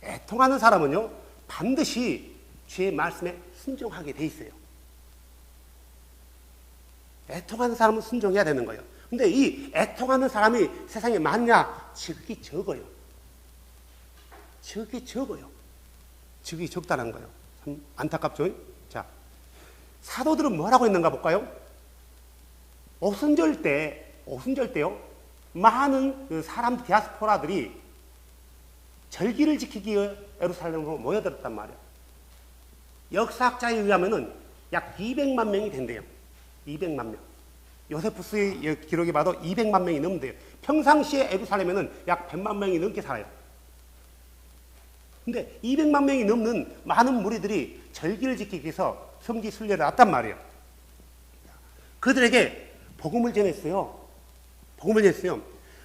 애통하는 사람은요, 반드시 주의 말씀에 순종하게 돼 있어요. 애통하는 사람은 순종해야 되는 거예요. 근데 이 애통하는 사람이 세상에 많냐? 지극히 적어요. 지극히 적어요. 지극히 적다는 거예요. 참 안타깝죠? 자, 사도들은 뭐라고 했는가 볼까요? 오순절 때요, 많은 그 사람 디아스포라들이 절기를 지키기 위해 예루살렘으로 모여들었단 말이에요. 역사학자에 의하면은 약 200만 명이 된대요. 200만 명. 요세푸스의 기록에 봐도 200만 명이 넘는데요. 평상시에 예루살렘에는 약 100만 명이 넘게 살아요. 근데 200만 명이 넘는 많은 무리들이 절기를 지키기 위해서 성지 순례를 왔단 말이에요. 그들에게 복음을 전했어요. 복음을 전했어요.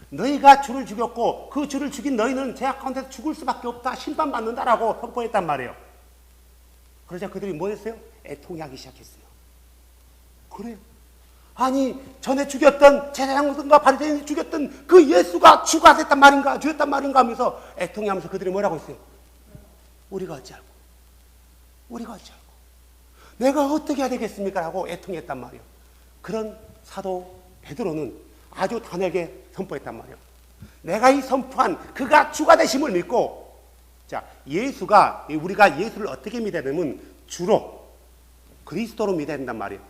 너희가 주를 죽였고 그 주를 죽인 너희는 죄악 가운데서 죽을 수밖에 없다. 심판받는다라고 선포했단 말이에요. 그러자 그들이 뭐 했어요? 애통하기 시작했어요. 그래요. 아니 전에 죽였던 제사장과 바리새인이 죽였던 그 예수가 주가 됐단 말인가, 죽였단 말인가 하면서 애통해하면서 그들이 뭐라고 했어요? 우리가 어찌할꼬? 우리가 어찌할꼬? 내가 어떻게 해야 되겠습니까? 라고 애통했단 말이에요. 그런 사도 베드로는 아주 단호하게 선포했단 말이에요. 내가 이 선포한 그가 주가 되심을 믿고, 자, 우리가 예수를 어떻게 믿어야 되냐면 주로 그리스도로 믿어야 된단 말이에요.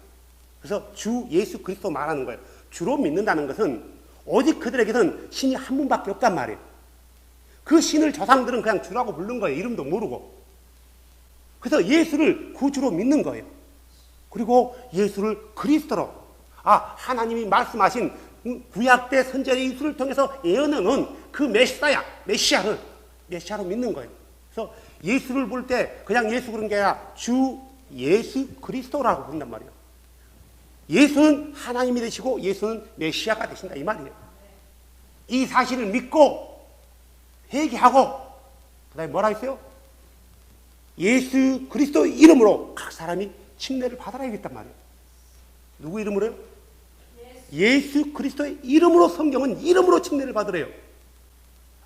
그래서 주 예수 그리스도 말하는 거예요. 주로 믿는다는 것은 오직 그들에게는 신이 한 분밖에 없단 말이에요. 그 신을 조상들은 그냥 주라고 부른 거예요. 이름도 모르고. 그래서 예수를 구주로 믿는 거예요. 그리고 예수를 그리스도로, 하나님이 말씀하신 구약 때 선지자 예수를 통해서 예언해 놓은 그 메시아로 믿는 거예요. 그래서 예수를 볼 때 그냥 예수 그런 게 아니라 주 예수 그리스도라고 부른단 말이에요. 예수는 하나님이 되시고 예수는 메시아가 되신다 이 말이에요. 이 사실을 믿고 회개하고 그다음에 뭐라 했어요? 예수 그리스도 이름으로 각 사람이 침례를 받아야겠단 말이에요. 누구 이름으로요? 예수 그리스도의 이름으로. 성경은 이름으로 침례를 받으래요.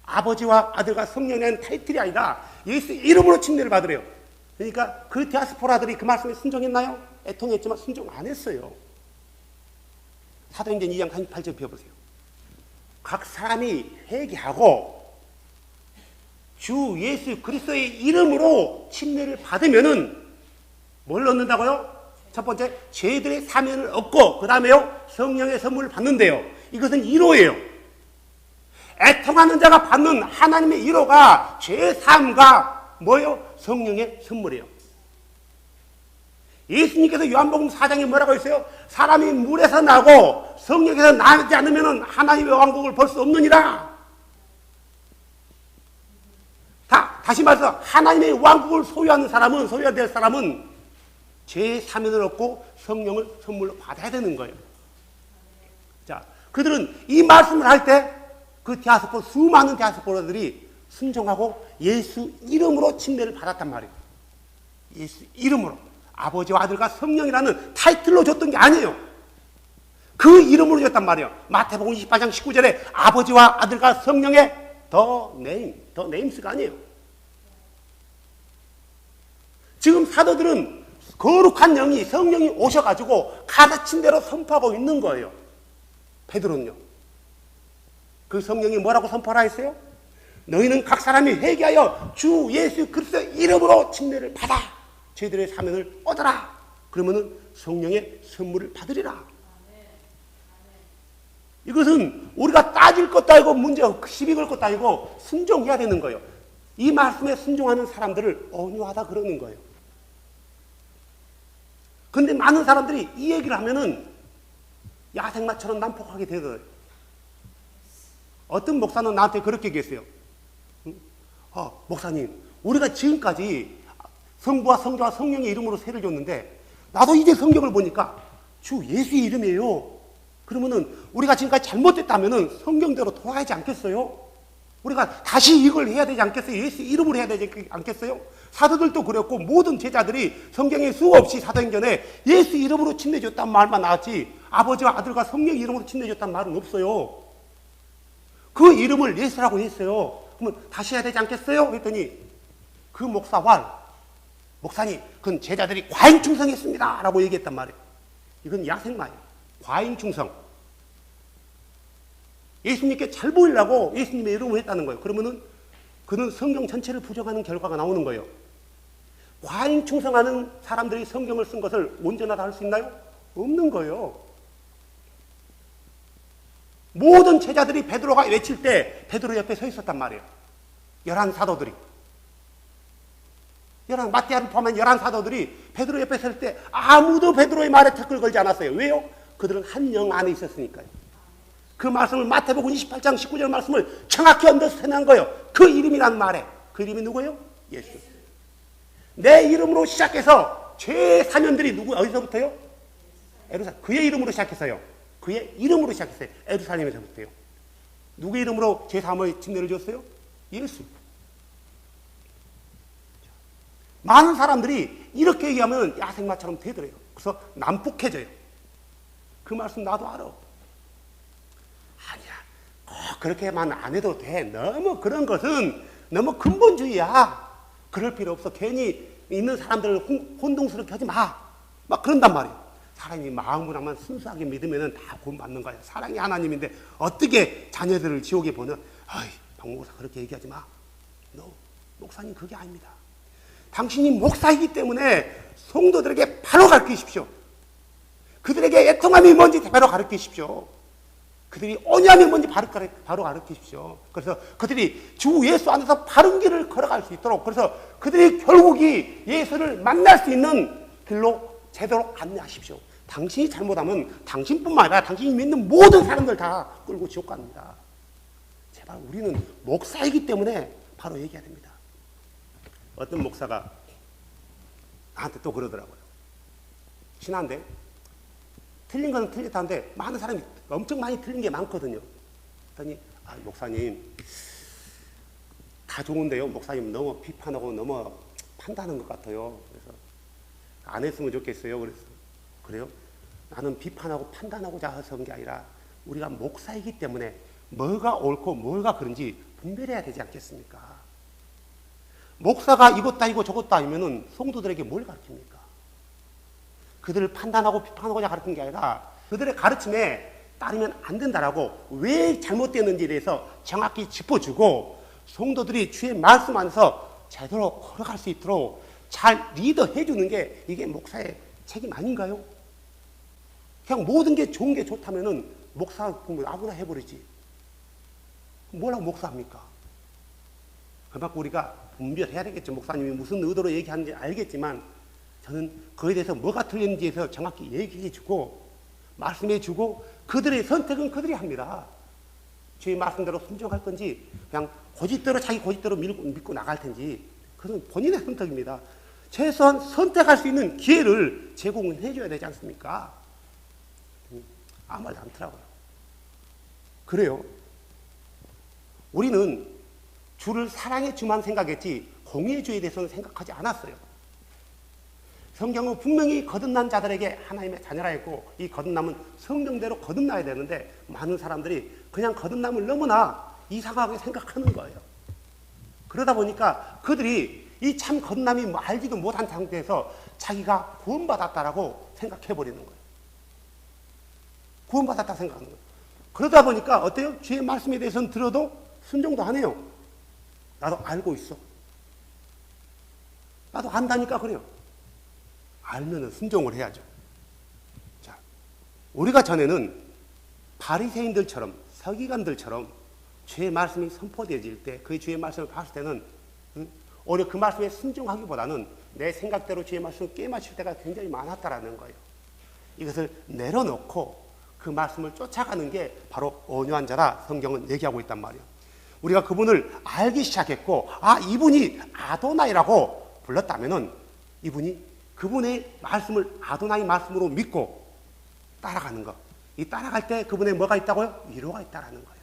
아버지와 아들과 성령이라는 타이틀이 아니라 예수 이름으로 침례를 받으래요. 그러니까 그 디아스포라들이 그 말씀에 순종했나요? 애통했지만 순종 안 했어요. 사도행전 2장 38절 배워보세요. 각 사람이 회개하고 주 예수 그리스도의 이름으로 침례를 받으면은 뭘 얻는다고요? 첫 번째, 죄들의 사면을 얻고 그 다음에요, 성령의 선물을 받는데요. 이것은 1호예요. 애통하는 자가 받는 하나님의 1호가 죄의 사함과 뭐예요? 성령의 선물이에요. 예수님께서 요한복음 4장에 뭐라고 했어요? 사람이 물에서 나고 성령에서 나지 않으면 하나님의 왕국을 볼 수 없느니라. 다시 말해서 하나님의 왕국을 소유해야 될 사람은 죄의 사면을 얻고 성령을 선물로 받아야 되는 거예요. 자, 그들은 이 말씀을 할 때 그 수많은 디아스포라들이 순종하고 예수 이름으로 침례를 받았단 말이에요. 예수 이름으로. 아버지와 아들과 성령이라는 타이틀로 줬던 게 아니에요. 그 이름으로 줬단 말이에요. 마태복음 28장 19절에 아버지와 아들과 성령의 더 네임스가 아니에요. 지금 사도들은 거룩한 영이, 성령이 오셔가지고 가르친 대로 선포하고 있는 거예요. 베드로는요. 그 성령이 뭐라고 선포하라 했어요? 너희는 각 사람이 회개하여 주 예수 그리스도의 이름으로 침례를 받아 죄들의 사면을 얻어라. 그러면은 성령의 선물을 받으리라. 이것은 우리가 따질 것도 아니고 시비 걸 것도 아니고 순종해야 되는 거예요. 이 말씀에 순종하는 사람들을 온유하다 그러는 거예요. 근데 많은 사람들이 이 얘기를 하면은 야생마처럼 난폭하게 되더라고요. 어떤 목사는 나한테 그렇게 얘기했어요. 목사님, 우리가 지금까지 성부와 성자와 성령의 이름으로 세를 줬는데 나도 이제 성경을 보니까 주 예수의 이름이에요. 그러면은 우리가 지금까지 잘못됐다면은 성경대로 돌아가지 않겠어요? 우리가 다시 이걸 해야 되지 않겠어요? 예수 이름으로 해야 되지 않겠어요? 사도들도 그랬고 모든 제자들이 성경에 수없이 사도행전에 예수 이름으로 침례줬단 말만 나왔지 아버지와 아들과 성령 이름으로 침례줬단 말은 없어요. 그 이름을 예수라고 했어요. 그러면 다시 해야 되지 않겠어요? 했더니 그 목사님, 그건 제자들이 과잉충성했습니다 라고 얘기했단 말이에요. 이건 야생마예요. 과잉충성. 예수님께 잘 보이려고 예수님의 이름을 했다는 거예요. 그러면은 그는 성경 전체를 부정하는 결과가 나오는 거예요. 과잉충성하는 사람들이 성경을 쓴 것을 온전하다 할 수 있나요? 없는 거예요. 모든 제자들이 베드로가 외칠 때 베드로 옆에 서 있었단 말이에요. 11사도들이. 마태를 포함한 11사도들이 베드로 옆에 설 때 아무도 베드로의 말에 태클 걸지 않았어요. 왜요? 그들은 한 영 안에 있었으니까요. 그 말씀을 마태복음 28장 19절 말씀을 정확히 언더스탠드한 거예요. 그 이름이란 말에. 그 이름이 누구예요? 예수. 내 이름으로 시작해서 죄의 사면들이 어디서부터요? 에루살렘. 그의 이름으로 시작했어요. 그의 이름으로 시작했어요. 에루살렘에서부터요. 누구의 이름으로 죄사함의 침례를 줬어요? 예수. 많은 사람들이 이렇게 얘기하면 야생마처럼 되더래요. 그래서 난폭해져요. 그 말씀 나도 알아. 아니야. 꼭 그렇게만 안 해도 돼. 너무 그런 것은 너무 근본주의야. 그럴 필요 없어. 괜히 있는 사람들을 혼동스럽게 하지 마. 막 그런단 말이에요. 사람이 마음으로만 순수하게 믿으면 다 구원받는 거예요. 사랑이 하나님인데 어떻게 자녀들을 지옥에 보내? 아이, 박 목사 그렇게 얘기하지 마. 목사님 그게 아닙니다. 당신이 목사이기 때문에 성도들에게 바로 가르치십시오. 그들에게 애통함이 뭔지 바로 가르치십시오. 그들이 언약이 뭔지 바로 가르치십시오. 그래서 그들이 주 예수 안에서 바른 길을 걸어갈 수 있도록, 그래서 그들이 결국이 예수를 만날 수 있는 길로 제대로 안내하십시오. 당신이 잘못하면 당신뿐만 아니라 당신이 믿는 모든 사람들 다 끌고 지옥 갑니다. 제발 우리는 목사이기 때문에 바로 얘기해야 됩니다. 어떤 목사가 나한테 또 그러더라고요. 신한데 틀린 건 틀렸다는데 많은 사람이 엄청 많이 틀린 게 많거든요. 그랬더니 목사님 다 좋은데요. 목사님 너무 비판하고 너무 판단하는 것 같아요. 그래서 안 했으면 좋겠어요. 그래서 그래요? 나는 비판하고 판단하고자 해서 한 게 아니라 우리가 목사이기 때문에 뭐가 옳고 뭐가 그런지 분별해야 되지 않겠습니까? 목사가 이것도 아니고 저것도 아니면은 성도들에게 뭘 가르칩니까? 그들을 판단하고 비판하고자 가르친 게 아니라 그들의 가르침에 따르면 안 된다라고 왜 잘못되는지에 대해서 정확히 짚어주고 성도들이 주의 말씀 안에서 제대로 걸어갈 수 있도록 잘 리더해 주는 게 이게 목사의 책임 아닌가요? 그냥 모든 게 좋은 게 좋다면은 목사 보면 아무나 해버리지. 뭐라고 목사합니까? 그만큼 우리가 분별해야 되겠죠. 목사님이 무슨 의도로 얘기하는지 알겠지만 저는 그에 대해서 뭐가 틀렸는지에서 정확히 얘기해 주고 말씀해 주고 그들의 선택은 그들이 합니다. 주의 말씀대로 순종할 건지 그냥 고집대로 자기 고집대로 믿고 나갈 텐지 그건 본인의 선택입니다. 최소한 선택할 수 있는 기회를 제공해 줘야 되지 않습니까? 아무 말도 않더라고요. 그래요. 우리는 주를 사랑의 주만 생각했지 공의의 주에 대해서는 생각하지 않았어요. 성경은 분명히 거듭난 자들에게 하나님의 자녀라 했고 이 거듭남은 성경대로 거듭나야 되는데 많은 사람들이 그냥 거듭남을 너무나 이상하게 생각하는 거예요. 그러다 보니까 그들이 이 참 거듭남이 뭐 알지도 못한 상태에서 자기가 구원받았다라고 생각해버리는 거예요. 구원받았다 생각하는 거예요. 그러다 보니까 어때요? 주의 말씀에 대해서는 들어도 순종도 안 해요. 나도 알고 있어. 나도 안다니까 그래요. 알면은 순종을 해야죠. 자, 우리가 전에는 바리새인들처럼 서기관들처럼 주의 말씀이 선포되어질 때 그 주의 말씀을 봤을 때는 오히려 그 말씀에 순종하기보다는 내 생각대로 주의 말씀을 깨맞출 때가 굉장히 많았다라는 거예요. 이것을 내려놓고 그 말씀을 쫓아가는 게 바로 온유한 자라 성경은 얘기하고 있단 말이에요. 우리가 그분을 알기 시작했고 이분이 아도나이라고 불렀다면은 이분이 그분의 말씀을 아도나이 말씀으로 믿고 따라가는 것. 이 따라갈 때 그분의 뭐가 있다고요? 위로가 있다라는 거예요.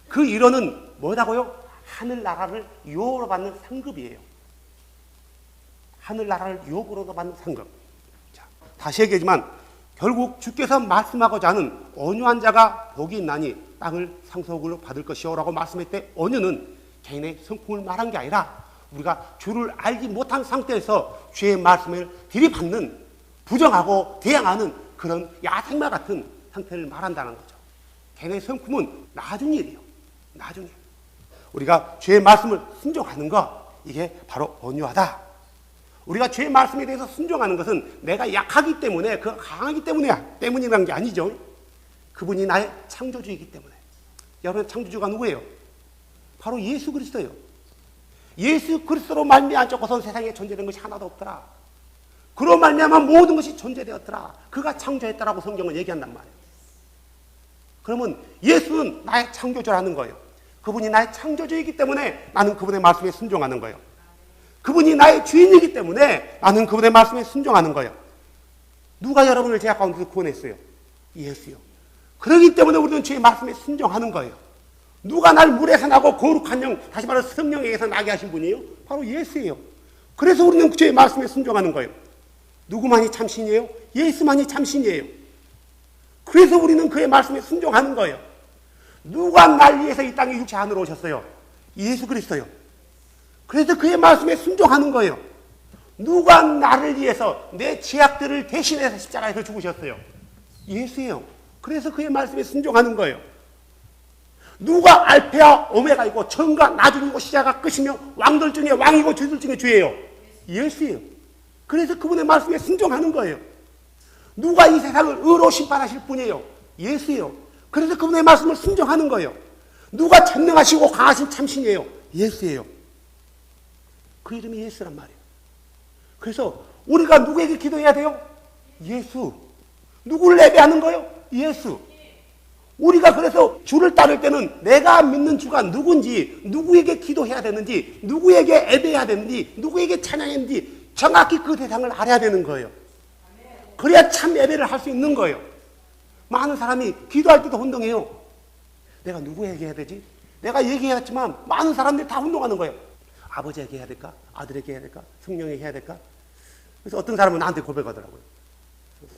그 위로는 뭐라고요? 하늘나라를 유업으로 받는 상급이에요. 하늘나라를 유업으로 받는 상급. 자, 다시 얘기하지만 결국 주께서 말씀하고자 하는 온유한 자가 복이 있나니 땅을 상속으로 받을 것이오라고 말씀할 때 온유는 개인의 성품을 말한 게 아니라 우리가 주를 알지 못한 상태에서 주의 말씀을 들이받는 부정하고 대항하는 그런 야생마 같은 상태를 말한다는 거죠. 개인의 성품은 나중 일이에요. 나중에 우리가 주의 말씀을 순종하는 것 이게 바로 온유하다. 우리가 주의 말씀에 대해서 순종하는 것은 내가 약하기 때문에 그 강하기 때문이라는 게 아니죠. 그분이 나의 창조주이기 때문에. 여러분 창조주가 누구예요? 바로 예수 그리스도예요. 예수 그리스도로 말미암아서 세상에 존재된 것이 하나도 없더라. 그로 말미암아 모든 것이 존재되었더라. 그가 창조했다라고 성경은 얘기한단 말이에요. 그러면 예수는 나의 창조주라는 거예요. 그분이 나의 창조주이기 때문에 나는 그분의 말씀에 순종하는 거예요. 그분이 나의 주인이기 때문에 나는 그분의 말씀에 순종하는 거예요. 누가 여러분을 죄악 가운데서 구원했어요? 예수요. 그렇기 때문에 우리는 주의 말씀에 순종하는 거예요. 누가 날 물에서 나고 거룩한 영, 다시 말해서 성령에게서 나게 하신 분이에요? 바로 예수예요. 그래서 우리는 주의 말씀에 순종하는 거예요. 누구만이 참신이에요? 예수만이 참신이에요. 그래서 우리는 그의 말씀에 순종하는 거예요. 누가 날 위해서 이 땅에 육체 안으로 오셨어요? 예수 그리스도요. 그래서 그의 말씀에 순종하는 거예요. 누가 나를 위해서 내 죄악들을 대신해서 십자가에서 죽으셨어요? 예수예요. 그래서 그의 말씀에 순종하는 거예요. 누가 알페와 오메가이고 처음과 나중이고 시작과 끝이며 왕들 중에 왕이고 주들 중에 주예요? 예수예요. 그래서 그분의 말씀에 순종하는 거예요. 누가 이 세상을 의로 심판하실 분이에요? 예수예요. 그래서 그분의 말씀을 순종하는 거예요. 누가 전능하시고 강하신 참신이에요? 예수예요. 그 이름이 예수란 말이에요. 그래서 우리가 누구에게 기도해야 돼요? 예수. 누구를 예배하는 거예요? 예수. 우리가 그래서 주를 따를 때는 내가 믿는 주가 누군지, 누구에게 기도해야 되는지, 누구에게 예배해야 되는지, 누구에게 찬양해야 되는지 정확히 그 대상을 알아야 되는 거예요. 그래야 참 예배를 할 수 있는 거예요. 많은 사람이 기도할 때도 혼동해요. 내가 누구에게 해야 되지? 내가 얘기했지만 많은 사람들이 다 혼동하는 거예요. 아버지에게 해야 될까? 아들에게 해야 될까? 성령에게 해야 될까? 그래서 어떤 사람은 나한테 고백하더라고요.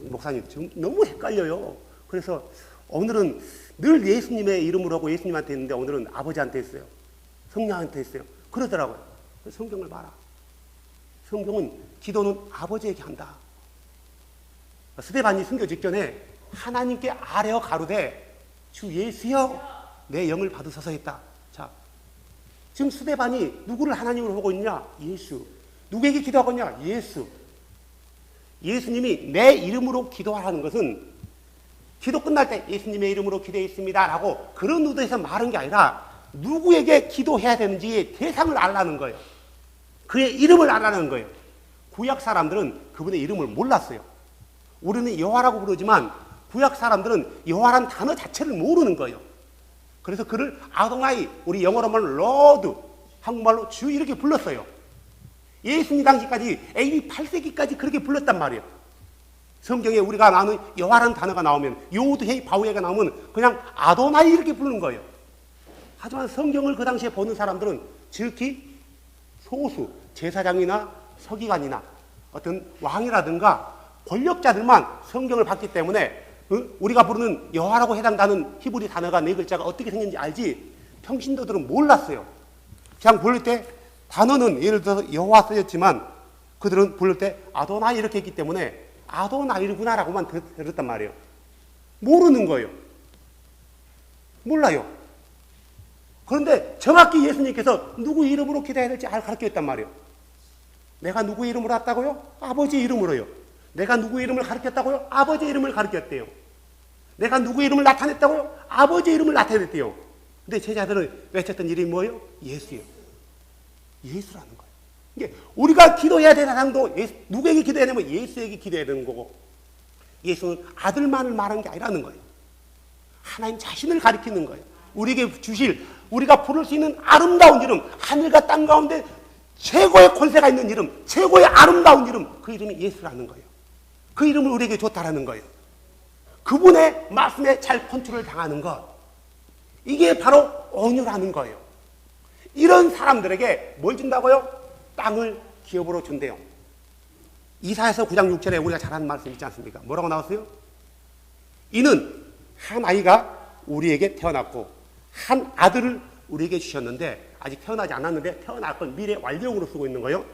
목사님, 지금 너무 헷갈려요. 그래서 오늘은 늘 예수님의 이름으로 하고 예수님한테 했는데 오늘은 아버지한테 했어요. 성령한테 했어요. 그러더라고요. 성경을 봐라. 성경은 기도는 아버지에게 한다. 스데반이 순교 직전에 하나님께 아뢰어 가로되 주 예수여 내 영을 받으소서 했다. 자, 지금 스데반이 누구를 하나님으로 보고 있냐? 예수. 누구에게 기도하고 있냐? 예수. 예수님이 내 이름으로 기도하라는 것은 기도 끝날 때 예수님의 이름으로 기도했습니다 라고 그런 의도에서 말한 게 아니라 누구에게 기도해야 되는지의 대상을 알라는 거예요. 그의 이름을 알라는 거예요. 구약 사람들은 그분의 이름을 몰랐어요. 우리는 여호와라고 부르지만 구약 사람들은 여호와라는 단어 자체를 모르는 거예요. 그래서 그를 아도나이, 우리 영어로 말하면 로드, 한국말로 주 이렇게 불렀어요. 예수님 당시까지 AD 8세기까지 그렇게 불렀단 말이에요. 성경에 우리가 나오는 여호와라는 단어가 나오면 요드헤이 바우에가 나오면 그냥 아도나이 이렇게 부르는 거예요. 하지만 성경을 그 당시에 보는 사람들은 즉히 소수 제사장이나 서기관이나 어떤 왕이라든가 권력자들만 성경을 봤기 때문에 우리가 부르는 여호와라고 해당하는 히브리 단어가 네 글자가 어떻게 생겼는지 알지 평신도들은 몰랐어요. 그냥 부를 때 단어는 예를 들어서 여호와 쓰였지만 그들은 부를 때 아도나이 이렇게 했기 때문에 아도나이구나라고만 들었단 말이에요. 모르는 거예요. 몰라요. 그런데 정확히 예수님께서 누구 이름으로 기도해야 될지 가르쳤단 말이에요. 내가 누구 이름으로 왔다고요? 아버지 이름으로요. 내가 누구 이름을 가르쳤다고요? 아버지 이름을 가르쳤대요. 내가 누구 이름을 나타냈다고요? 아버지 이름을 나타냈대요. 근데 제자들은 외쳤던 이름이 뭐예요? 예수예요. 예수라는 거예요. 이게 우리가 기도해야 되는 사람도 누구에게 기도해야 되면 예수에게 기도해야 되는 거고 예수는 아들만을 말하는 게 아니라는 거예요. 하나님 자신을 가리키는 거예요. 우리에게 주실 우리가 부를 수 있는 아름다운 이름, 하늘과 땅 가운데 최고의 권세가 있는 이름, 최고의 아름다운 이름, 그 이름이 예수라는 거예요. 그 이름을 우리에게 줬다라는 거예요. 그분의 말씀에 잘 컨트롤 당하는 것, 이게 바로 온유라는 거예요. 이런 사람들에게 뭘 준다고요? 땅을 기업으로 준대요. 이사야서 9장 6절에 우리가 잘 아는 말씀 있지 않습니까? 뭐라고 나왔어요? 이는 한 아이가 우리에게 태어났고 한 아들을 우리에게 주셨는데 아직 태어나지 않았는데 태어날 건 미래 완료형으로 쓰고 있는 거예요.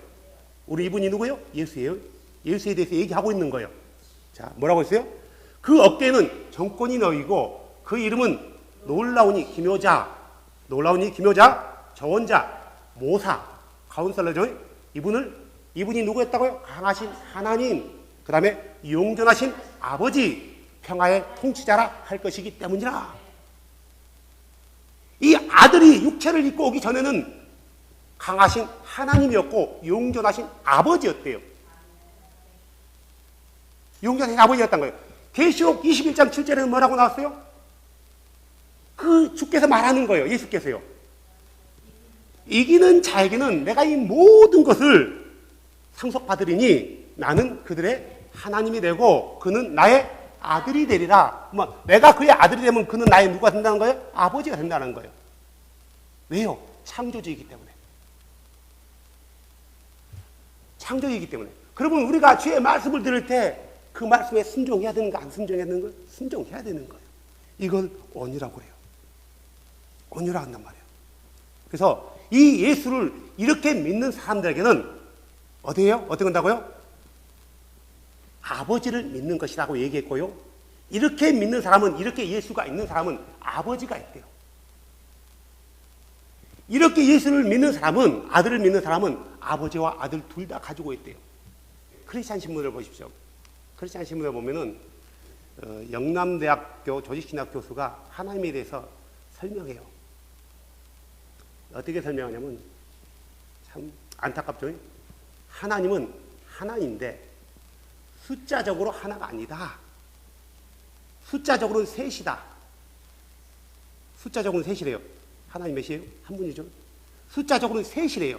우리 이분이 누구예요? 예수예요. 예수에 대해서 얘기하고 있는 거예요. 자, 뭐라고 했어요? 그 어깨에는 정권이 놓이고 그 이름은 놀라우니 기묘자, 저원자, 모사, 카운셀러죠. 이분이 누구였다고요? 강하신 하나님, 그 다음에 용전하신 아버지, 평화의 통치자라 할 것이기 때문이라. 이 아들이 육체를 입고 오기 전에는 강하신 하나님이었고 용전하신 아버지였대요. 용전하신 아버지였단 거예요. 계시록 21장 7절에는 뭐라고 나왔어요? 그 주께서 말하는 거예요. 예수께서요. 이기는 자에게는 내가 이 모든 것을 상속받으리니 나는 그들의 하나님이 되고 그는 나의 아들이 되리라. 내가 그의 아들이 되면 그는 나의 누가 된다는 거예요? 아버지가 된다는 거예요. 왜요? 창조주이기 때문에. 창조이기 때문에. 그러면 우리가 주의 말씀을 들을 때 그 말씀에 순종해야 되는가 안 순종해야 되는 거예요? 순종해야 되는 거예요. 이걸 온유라고 해요. 온유라 한단 말이에요. 그래서 이 예수를 이렇게 믿는 사람들에게는 어디예요? 어떻게 한다고요? 아버지를 믿는 것이라고 얘기했고요. 이렇게 믿는 사람은, 이렇게 예수가 있는 사람은 아버지가 있대요. 이렇게 예수를 믿는 사람은, 아들을 믿는 사람은 아버지와 아들 둘 다 가지고 있대요. 크리스찬 신문을 보십시오. 크리스찬 신문을 보면은 영남대학교 조직신학 교수가 하나님에 대해서 설명해요. 어떻게 설명하냐면 참 안타깝죠. 하나님은 하나인데 숫자적으로 하나가 아니다. 숫자적으로는 셋이다. 숫자적으로는 셋이래요. 하나님 몇이에요? 한 분이죠. 숫자적으로는 셋이래요.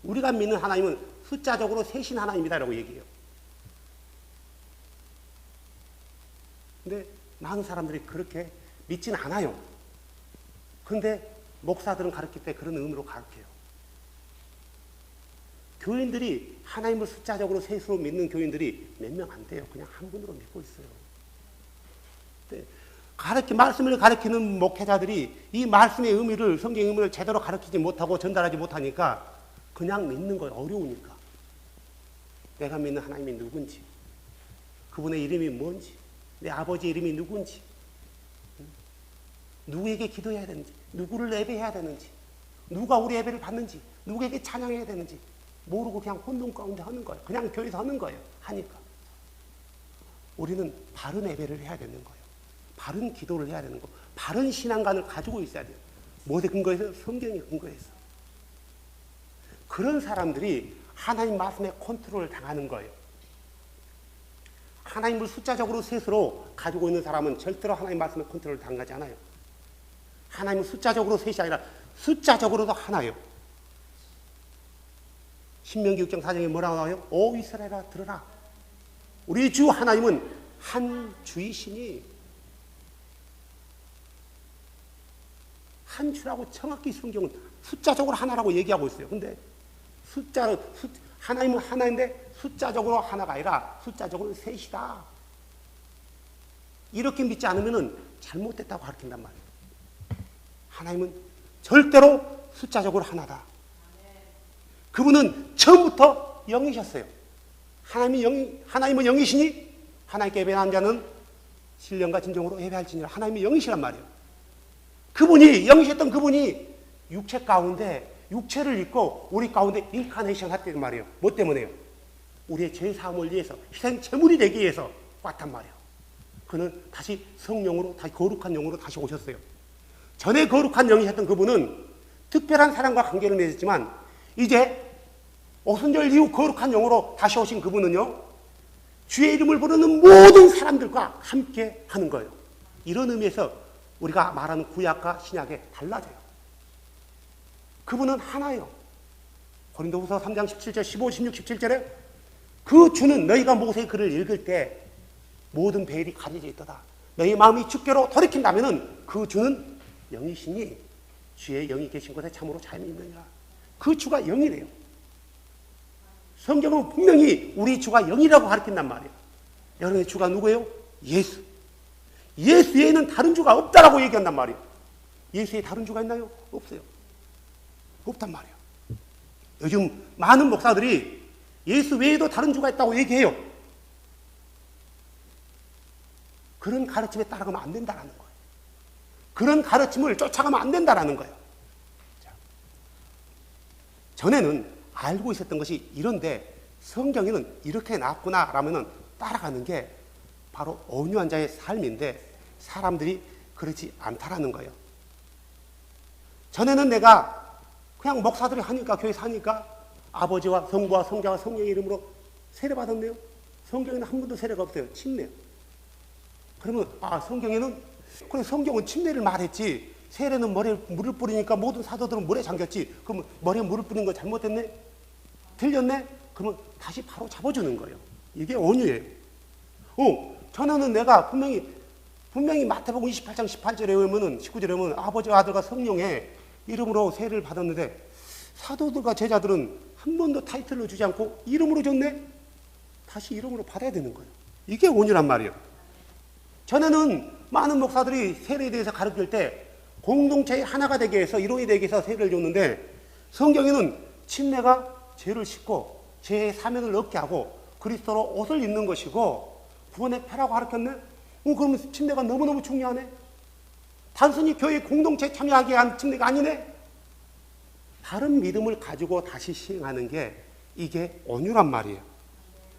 우리가 믿는 하나님은 숫자적으로 셋인 하나님이다라고 얘기해요. 근데 많은 사람들이 그렇게 믿지는 않아요. 그런데 목사들은 가르칠 때 그런 의미로 가르쳐요. 교인들이 하나님을 숫자적으로 셋으로 믿는 교인들이 몇 명 안 돼요. 그냥 한 분으로 믿고 있어요. 말씀을 가르치는 목회자들이 이 말씀의 의미를, 성경의 의미를 제대로 가르치지 못하고 전달하지 못하니까 그냥 믿는 거예요. 어려우니까. 내가 믿는 하나님이 누군지, 그분의 이름이 뭔지, 내 아버지 이름이 누군지, 누구에게 기도해야 되는지, 누구를 예배해야 되는지, 누가 우리 예배를 받는지, 누구에게 찬양해야 되는지 모르고 그냥 혼돈 가운데 하는 거예요. 그냥 교회에서 하는 거예요. 하니까. 우리는 바른 예배를 해야 되는 거예요. 바른 기도를 해야 되는 거. 바른 신앙관을 가지고 있어야 돼요. 무엇에 근거해서? 성경에 근거해서. 그런 사람들이 하나님 말씀에 컨트롤을 당하는 거예요. 하나님을 숫자적으로 셋으로 가지고 있는 사람은 절대로 하나님 말씀에 컨트롤을 당하지 않아요. 하나님은 숫자적으로 셋이 아니라 숫자적으로도 하나예요. 신명기 6장 4장에 뭐라고 나와요? 오 이스라엘아 들으라. 우리 주 하나님은 한 주이시니, 한 주라고 정확히 성경은 숫자적으로 하나라고 얘기하고 있어요. 근데 하나님은 하나인데 숫자적으로 하나가 아니라 숫자적으로 셋이다. 이렇게 믿지 않으면 잘못됐다고 가르친단 말이에요. 하나님은 절대로 숫자적으로 하나다. 그분은 처음부터 영이셨어요. 하나님은 영이시니 하나님께 예배하는 자는 신령과 진정으로 예배할지니라. 하나님이 영이시란 말이에요. 그분이, 영이셨던 그분이 육체 가운데 육체를 입고 우리 가운데 인카네이션 했단 말이에요. 뭐 때문에요? 우리의 죄 사함을 위해서 희생 제물이 되기 위해서 왔단 말이에요. 그는 다시 성령으로, 다시 거룩한 영으로 다시 오셨어요. 전에 거룩한 영이셨던 그분은 특별한 사람과 관계를 맺었지만 이제 오순절 이후 거룩한 영으로 다시 오신 그분은요, 주의 이름을 부르는 모든 사람들과 함께 하는 거예요. 이런 의미에서 우리가 말하는 구약과 신약에 달라져요. 그분은 하나예요. 고린도후서 3장 17절, 15, 16, 17절에 그 주는 너희가 모세의 글을 읽을 때 모든 베일이 가려져 있도다. 너희 마음이 주께로 돌이킨다면 그 주는 영이시니 주의 영이 계신 곳에 참으로 자유이 있느니라. 그 주가 영이래요. 성경은 분명히 우리 주가 영이라고 가르친단 말이에요. 여러분의 주가 누구예요? 예수. 예수 외에는 다른 주가 없다라고 얘기한단 말이에요. 예수 외에 다른 주가 있나요? 없어요. 없단 말이에요. 요즘 많은 목사들이 예수 외에도 다른 주가 있다고 얘기해요. 그런 가르침에 따라가면 안 된다는 거예요. 그런 가르침을 쫓아가면 안 된다는 거예요. 자, 전에는 알고 있었던 것이 이런데 성경에는 이렇게 나왔구나 라면 따라가는 게 바로 온유한 자의 삶인데 사람들이 그렇지 않다라는 거예요. 전에는 내가 그냥 목사들이 하니까, 교회에서 하니까 아버지와 성부와 성자와 성령의 이름으로 세례받았네요. 성경에는 한 번도 세례가 없어요. 침례. 그러면 성경에는, 그래 성경은 침례를 말했지 세례는 머리에 물을 뿌리니까 모든 사도들은 물에 잠겼지. 그러면 머리에 물을 뿌린 거 잘못했네? 틀렸네? 그러면 다시 바로 잡아주는 거예요. 이게 온유예요. 전에는 내가 분명히 마태복음 28장 18절에 보면은, 19절에 보면 아버지와 아들과 성령의 이름으로 세례를 받았는데 사도들과 제자들은 한 번도 타이틀을 주지 않고 이름으로 줬네? 다시 이름으로 받아야 되는 거예요. 이게 온유란 말이에요. 전에는 많은 목사들이 세례에 대해서 가르칠 때 공동체의 하나가 되게 해서, 이론이 되게 해서 세례를 줬는데 성경에는 침례가 죄를 씻고 죄의 사면을 얻게 하고 그리스도로 옷을 입는 것이고 구원의 패라고 가르쳤네. 그러면 침례가 너무너무 중요하네. 단순히 교회 공동체에 참여하게 한 침례가 아니네. 다른 믿음을 가지고 다시 시행하는 게 이게 온유란 말이에요.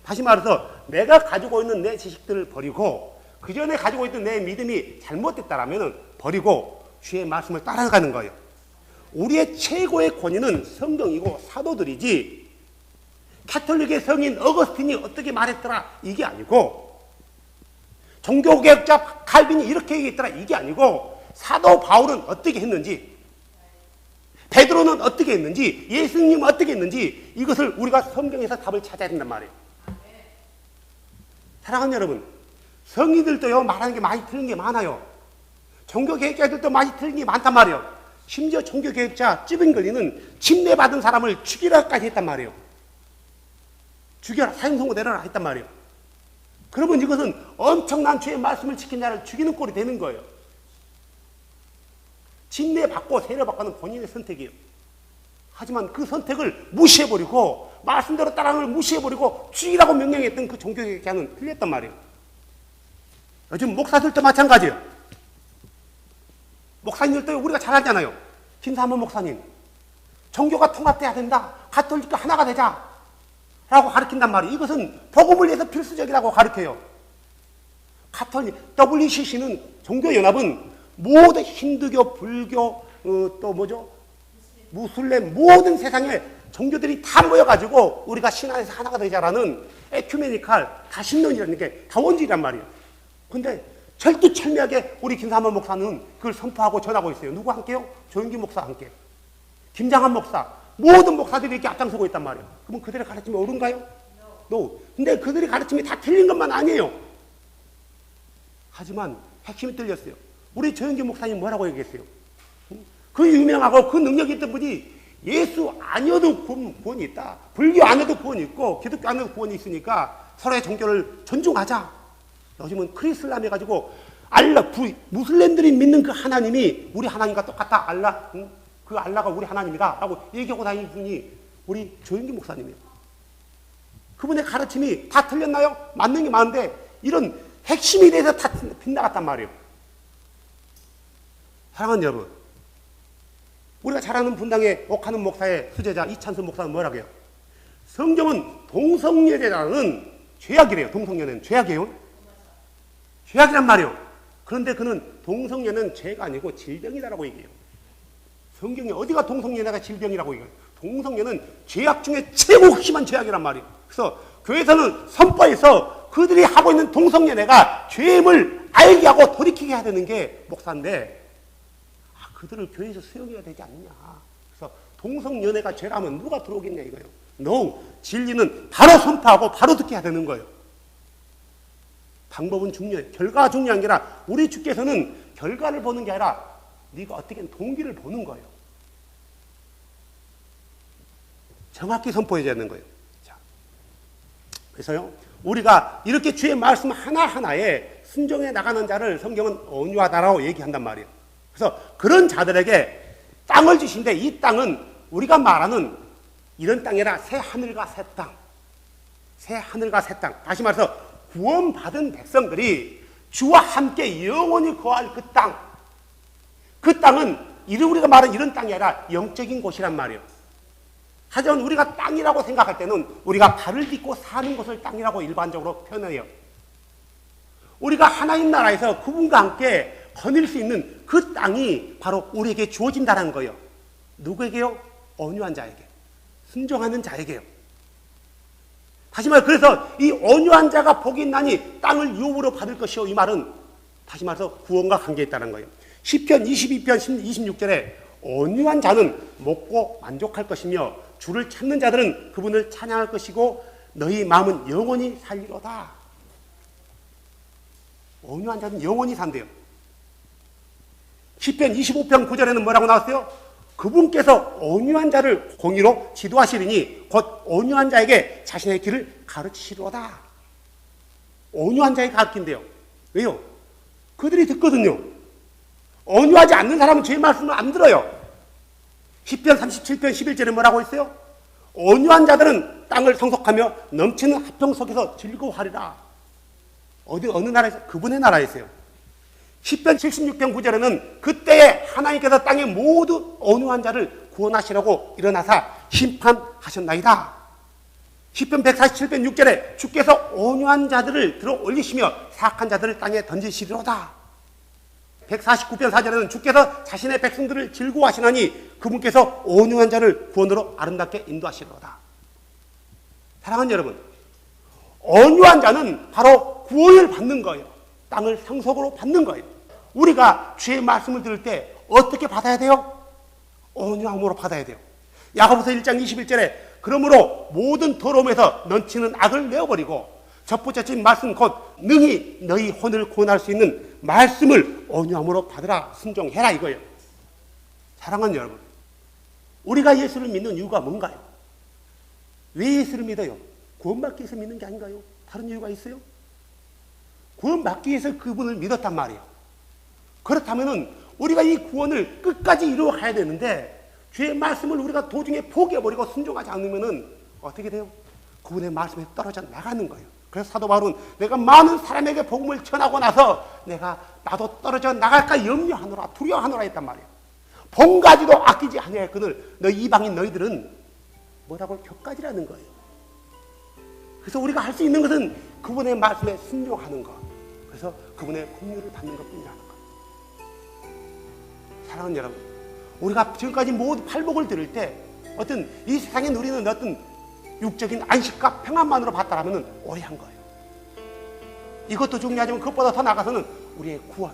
다시 말해서 내가 가지고 있는 내 지식들을 버리고 그 전에 가지고 있던 내 믿음이 잘못됐다라면 버리고 주의 말씀을 따라가는 거예요. 우리의 최고의 권위는 성경이고 사도들이지 가톨릭의 성인 어거스틴이 어떻게 말했더라 이게 아니고 종교개혁자 칼빈이 이렇게 얘기했더라 이게 아니고 사도 바울은 어떻게 했는지 베드로는 어떻게 했는지 예수님은 어떻게 했는지 이것을 우리가 성경에서 답을 찾아야 된단 말이에요. 사랑하는 여러분, 성인들도요 말하는 게 많이 틀린 게 많아요. 종교개혁자들도 많이 틀린 게 많단 말이에요. 심지어 종교개혁자 찌빈글리는 침례받은 사람을 죽이라까지 했단 말이에요. 죽여라, 사형선고 내려라 했단 말이에요. 그러면 이것은 엄청난 주의 말씀을 지킨 자를 죽이는 꼴이 되는 거예요. 침례받고 세례받고는 본인의 선택이에요. 하지만 그 선택을 무시해버리고 말씀대로 따라하는 걸 무시해버리고 죽이라고 명령했던 그 종교개혁자는 틀렸단 말이에요. 요즘 목사들도 마찬가지예요. 목사님들도 우리가 잘 알잖아요. 김사모 목사님, 종교가 통합돼야 된다. 가톨릭과 하나가 되자. 라고 가르친단 말이에요. 이것은 복음을 위해서 필수적이라고 가르쳐요. 가톨릭, WCC는 종교연합은 모든 힌두교, 불교, 또 뭐죠? 무슬림, 모든 세상의 종교들이 다 모여가지고 우리가 신앙에서 하나가 되자라는 에큐메니칼, 다신론이라는 게 다원주의란 말이에요. 근데 철두철미하게 우리 김삼원 목사는 그걸 선포하고 전하고 있어요. 누구 함께요? 조영기 목사와 함께. 김장한 목사. 모든 목사들이 이렇게 앞장서고 있단 말이에요. 그러면 그들의 가르침이 옳은가요? No. 근데 그들의 가르침이 다 틀린 것만 아니에요. 하지만 핵심이 틀렸어요. 우리 조영기 목사님 뭐라고 얘기했어요? 그 유명하고 그 능력이 있던 분이 예수 아니어도 구원이 있다. 불교 안에도 구원이 있고 기독교 안에도 구원이 있으니까 서로의 종교를 존중하자. 요즘은 크리슬람 해가지고 알라, 무슬림들이 믿는 그 하나님이 우리 하나님과 똑같다. 알라, 그 알라가 우리 하나님이다. 라고 얘기하고 다니는 분이 우리 조영기 목사님이에요. 그분의 가르침이 다 틀렸나요? 맞는 게 많은데 이런 핵심에 대해서 다 빗나갔단 말이에요. 사랑하는 여러분, 우리가 잘 아는 분당의 옥하는 목사의 수제자 이찬수 목사는 뭐라고 해요? 성경은 동성연애자는 죄악이래요. 동성연애는 죄악이에요. 죄악이란 말이에요. 그런데 그는 동성연애는 죄가 아니고 질병이다라고 얘기해요. 성경에 어디가 동성연애가 질병이라고 얘기해요? 동성연애는 죄악 중에 최고 심한 죄악이란 말이에요. 그래서 교회에서는 선포해서 그들이 하고 있는 동성연애가 죄임을 알게 하고 돌이키게 해야 되는 게 목사인데 그들을 교회에서 수용해야 되지 않느냐. 그래서 동성연애가 죄라면 누가 들어오겠냐 이거예요. No. 진리는 바로 선포하고 바로 듣게 해야 되는 거예요. 방법은 중요해요. 결과가 중요한 게 아니라 우리 주께서는 결과를 보는 게 아니라 네가 어떻게 동기를 보는 거예요. 정확히 선포해야 되는 거예요. 자, 그래서요. 우리가 이렇게 주의 말씀 하나하나에 순종해 나가는 자를 성경은 온유하다라고 얘기한단 말이에요. 그래서 그런 자들에게 땅을 주신데 이 땅은 우리가 말하는 이런 땅이 아니라 새 하늘과 새 땅. 새 하늘과 새 땅. 다시 말해서 구원받은 백성들이 주와 함께 영원히 거할 그 땅. 그 땅은 우리가 말하는 이런 땅이 아니라 영적인 곳이란 말이에요. 하지만 우리가 땅이라고 생각할 때는 우리가 발을 딛고 사는 곳을 땅이라고 일반적으로 표현해요. 우리가 하나님 나라에서 그분과 함께 거닐 수 있는 그 땅이 바로 우리에게 주어진다는 거예요. 누구에게요? 온유한 자에게. 순종하는 자에게요. 다시 말해 그래서 이 온유한 자가 복이 있나니 땅을 유업으로 받을 것이요. 이 말은 다시 말해서 구원과 관계있다는 거예요. 시편 22편 26절에 온유한 자는 먹고 만족할 것이며 주를 찾는 자들은 그분을 찬양할 것이고 너희 마음은 영원히 살리로다. 온유한 자는 영원히 산대요. 시편 25편 9절에는 뭐라고 나왔어요? 그분께서 온유한 자를 공의로 지도하시리니 곧 온유한 자에게 자신의 길을 가르치시리로다. 온유한 자에게 가르친대요. 왜요? 그들이 듣거든요. 온유하지 않는 사람은 제 말씀을 안 들어요. 10편 37편 11절에 뭐라고 했어요? 온유한 자들은 땅을 상속하며 넘치는 화평 속에서 즐거워하리라. 어느 나라에서? 그분의 나라에서요. 10편 76편 9절에는 그때에 하나님께서 땅의 모두 온유한 자를 구원하시려고 일어나사 심판하셨나이다. 10편 147편 6절에 주께서 온유한 자들을 들어 올리시며 사악한 자들을 땅에 던지시리로다. 149편 4절에는 주께서 자신의 백성들을 즐거워하시나니 그분께서 온유한 자를 구원으로 아름답게 인도하시리로다. 사랑하는 여러분, 온유한 자는 바로 구원을 받는 거예요. 땅을 상속으로 받는 거예요. 우리가 주의 말씀을 들을 때 어떻게 받아야 돼요? 온유함으로 받아야 돼요. 야고보서 1장 21절에 그러므로 모든 더러움에서 넘치는 악을 내어버리고 접붙여진 말씀 곧 능히 너희 혼을 구원할 수 있는 말씀을 온유함으로 받으라, 순종해라 이거예요. 사랑하는 여러분, 우리가 예수를 믿는 이유가 뭔가요? 왜 예수를 믿어요? 구원받기 위해서 믿는 게 아닌가요? 다른 이유가 있어요? 구원받기 위해서 그분을 믿었단 말이에요. 그렇다면 우리가 이 구원을 끝까지 이루어가야 되는데 주의 말씀을 우리가 도중에 포기해버리고 순종하지 않으면 어떻게 돼요? 그분의 말씀에 떨어져 나가는 거예요. 그래서 사도 바울은 내가 많은 사람에게 복음을 전하고 나서 나도 떨어져 나갈까 염려하노라, 두려워하노라 했단 말이에요. 봉가지도 아끼지 아니하였거늘 너희 이방인 너희들은 뭐라고? 격가지라는 거예요. 그래서 우리가 할 수 있는 것은 그분의 말씀에 순종하는 것, 그래서 그분의 긍휼을 받는 것뿐이라는 것. 사랑하는 여러분, 우리가 지금까지 모두 팔복을 들을 때 어떤 이 세상에 누리는 어떤 육적인 안식과 평안만으로 봤다라면 오해한 거예요. 이것도 중요하지만 그것보다 더 나아가서는 우리의 구원.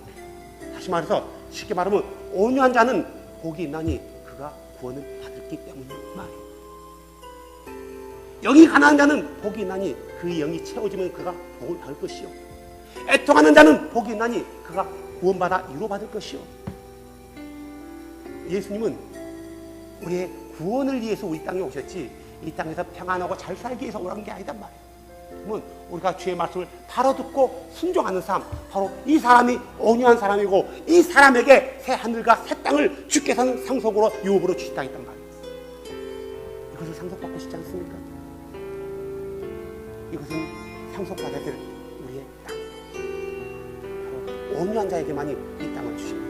다시 말해서 쉽게 말하면 온유한 자는 복이 있나니 그가 구원을 받았기 때문이란 말이에요. 영이 가난한 자는 복이 있나니 그 영이 채워지면 그가 복을 받을 것이요. 애통하는 자는 복이 있나니 그가 구원받아 위로받을 것이요. 예수님은 우리의 구원을 위해서 우리 땅에 오셨지 이 땅에서 평안하고 잘 살기 위해서 오란 게 아니단 말이에요. 그러면 우리가 주의 말씀을 바로 듣고 순종하는 삶, 바로 이 사람이 온유한 사람이고 이 사람에게 새 하늘과 새 땅을 주께서는 상속으로 유업으로 주시다 했단 말이에요. 이것을 상속받고 싶지 않습니까? 이것은 상속받아야 될 우리의 땅, 바로 온유한 자에게만이 이 땅을 주십니다.